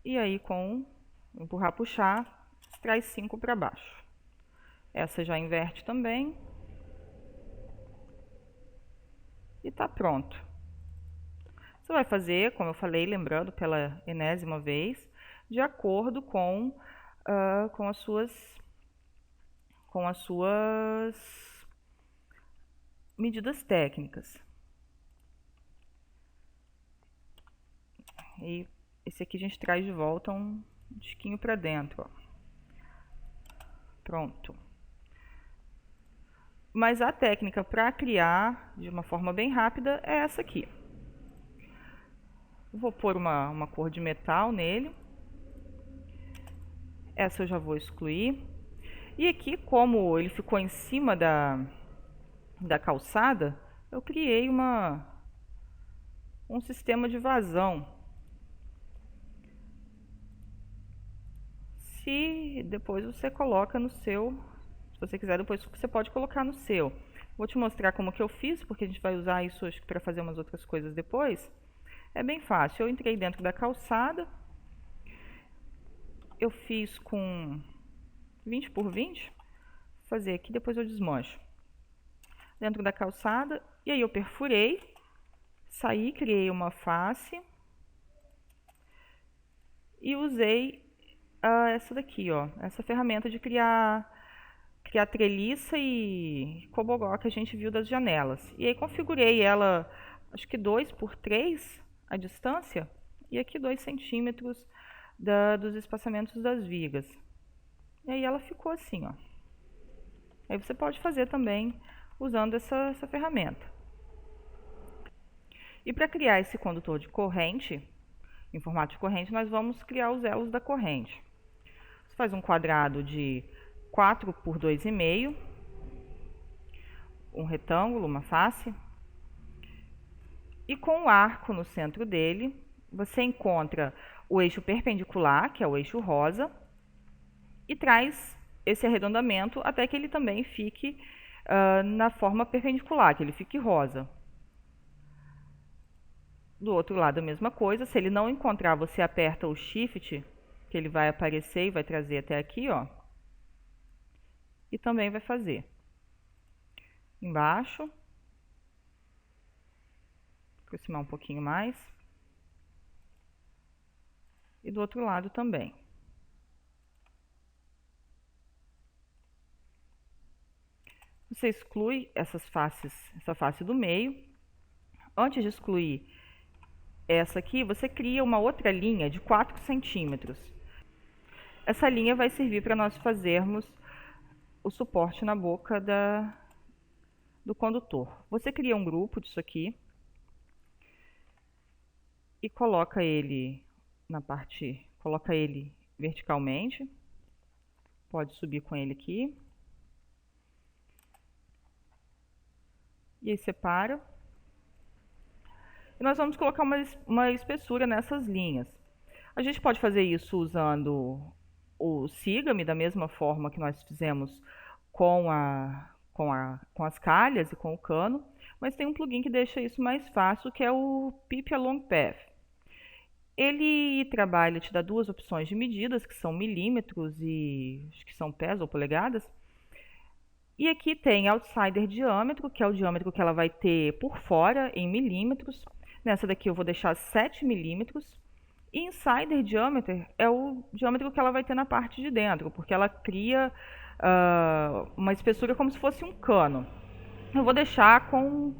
E aí, com empurrar, puxar, traz 5 para baixo. Essa já inverte também. E tá pronto. Você vai fazer, como eu falei, lembrando pela enésima vez, de acordo com as suas medidas técnicas. E esse aqui a gente traz de volta um disquinho para dentro, ó. Pronto. Mas a técnica para criar de uma forma bem rápida é essa aqui. Vou pôr uma cor de metal nele. Essa eu já vou excluir. E aqui, como ele ficou em cima da calçada, eu criei um sistema de vazão. Se depois você coloca no seu... Se você quiser, depois você pode colocar no seu. Vou te mostrar como que eu fiz, porque a gente vai usar isso para fazer umas outras coisas depois. É bem fácil. Eu entrei dentro da calçada. Eu fiz com 20 por 20. Vou fazer aqui, depois eu desmancho. Dentro da calçada. E aí eu perfurei. Saí, criei uma face. E usei essa daqui, ó. Essa ferramenta de criar treliça e cobogó que a gente viu das janelas. E aí configurei ela, acho que 2 por 3 a distância. E aqui 2 centímetros dos espaçamentos das vigas. E aí ela ficou assim, ó. Aí você pode fazer também usando essa ferramenta. E para criar esse condutor de corrente, em formato de corrente, nós vamos criar os elos da corrente. Você faz um quadrado de 4 por 2,5, um retângulo, uma face. E com o arco no centro dele, você encontra o eixo perpendicular, que é o eixo rosa, e traz esse arredondamento até que ele também fique na forma perpendicular, que ele fique rosa. Do outro lado a mesma coisa, se ele não encontrar, você aperta o Shift, que ele vai aparecer e vai trazer até aqui, ó. E também vai fazer embaixo, aproximar um pouquinho mais, e do outro lado também. Você exclui essa face do meio. Antes de excluir essa aqui, você cria uma outra linha de 4 centímetros. Essa linha vai servir para nós fazermos o suporte na boca do condutor. Você cria um grupo disso aqui e coloca ele coloca ele verticalmente. Pode subir com ele aqui. E aí separa. E nós vamos colocar uma espessura nessas linhas. A gente pode fazer isso usando o Sigame, da mesma forma que nós fizemos com as calhas e com o cano, mas tem um plugin que deixa isso mais fácil, que é o Pip Along Path. Ele trabalha, te dá duas opções de medidas, que são milímetros e acho que são pés ou polegadas. E aqui tem Outsider Diâmetro, que é o diâmetro que ela vai ter por fora, em milímetros. Nessa daqui eu vou deixar 7 milímetros. E Insider Diameter é o diâmetro que ela vai ter na parte de dentro, porque ela cria uma espessura como se fosse um cano. Eu vou deixar com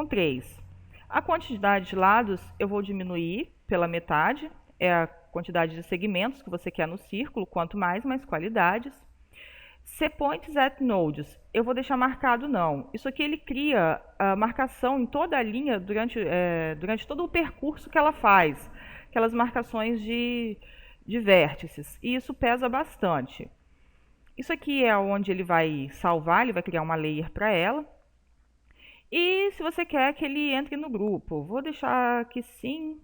3. A quantidade de lados eu vou diminuir pela metade, é a quantidade de segmentos que você quer no círculo, quanto mais qualidades. Points at nodes, eu vou deixar marcado não. Isso aqui ele cria a marcação em toda a linha durante todo o percurso que ela faz. Aquelas marcações de vértices. E isso pesa bastante. Isso aqui é onde ele vai salvar, ele vai criar uma layer para ela. E se você quer que ele entre no grupo, vou deixar aqui sim.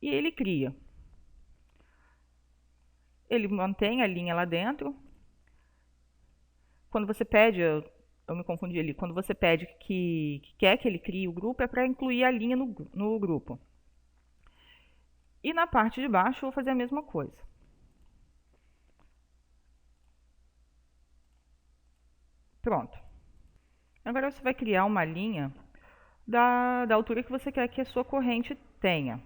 E ele cria. Ele mantém a linha lá dentro. Quando você pede, eu me confundi ali, quando você pede que quer que ele crie o grupo, é para incluir a linha no grupo. E na parte de baixo eu vou fazer a mesma coisa. Pronto. Agora você vai criar uma linha da altura que você quer que a sua corrente tenha.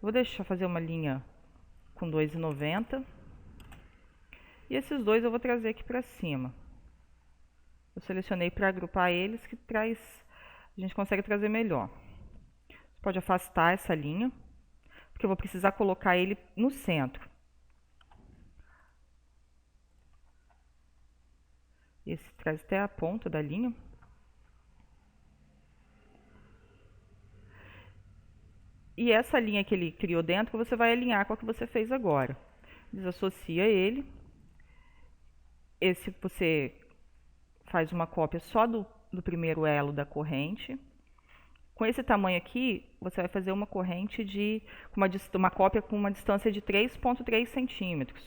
Vou deixar fazer uma linha com 2,90. E esses dois eu vou trazer aqui para cima. Eu selecionei para agrupar eles, que a gente consegue trazer melhor. Você pode afastar essa linha, porque eu vou precisar colocar ele no centro. Esse traz até a ponta da linha. E essa linha que ele criou dentro, você vai alinhar com a que você fez agora. Desassocia ele. Esse você faz uma cópia só do primeiro elo da corrente. Com esse tamanho aqui, você vai fazer uma corrente uma cópia com uma distância de 3,3 centímetros.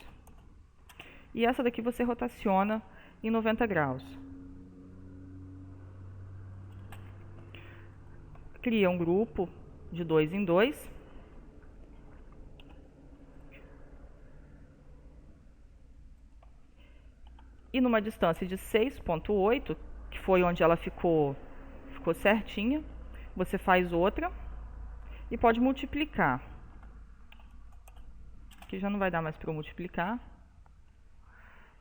e essa daqui você rotaciona em 90 graus. Cria um grupo de 2 em 2. E numa distância de 6,8, que foi onde ela ficou certinha, você faz outra e pode multiplicar. Aqui já não vai dar mais para eu multiplicar.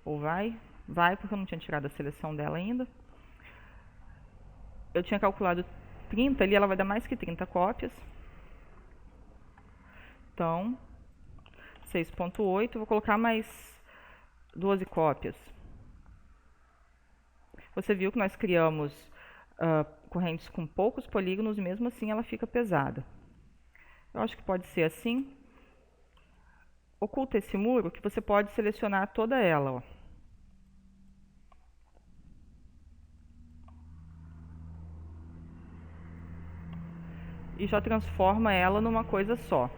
Ou vai? Vai, porque eu não tinha tirado a seleção dela ainda. Eu tinha calculado 30 ali, ela vai dar mais que 30 cópias. Então, 6,8, vou colocar mais 12 cópias. Você viu que nós criamos correntes com poucos polígonos e mesmo assim ela fica pesada. Eu acho que pode ser assim. Oculta esse muro que você pode selecionar toda ela, ó. E já transforma ela numa coisa só.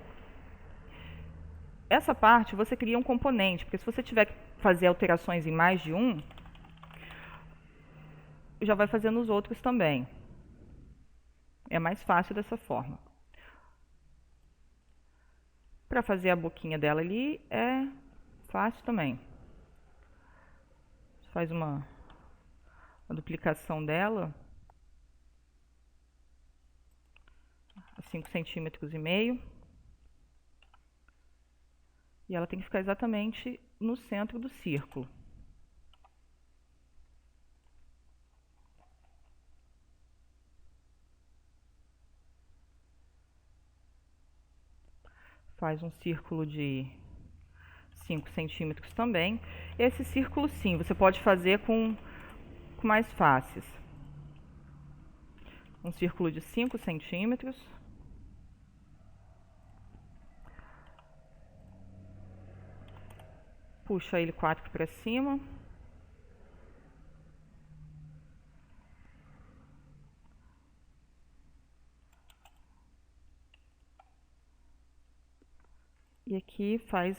Essa parte você cria um componente, porque se você tiver que fazer alterações em mais de um, já vai fazer nos outros também. É mais fácil dessa forma. Para fazer a boquinha dela ali é fácil também. Faz uma duplicação dela a 5,5 centímetros. E ela tem que ficar exatamente no centro do círculo. Faz um círculo de 5 centímetros também. Esse círculo sim, você pode fazer com mais faces. Um círculo de 5 centímetros. Puxa ele 4 para cima. E aqui faz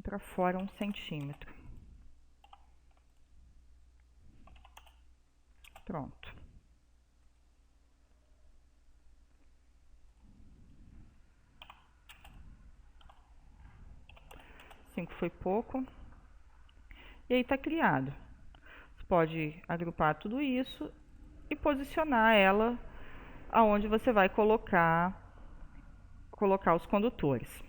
para fora 1 centímetro. Pronto. Cinco foi pouco. E aí está criado. Você pode agrupar tudo isso e posicionar ela aonde você vai colocar os condutores.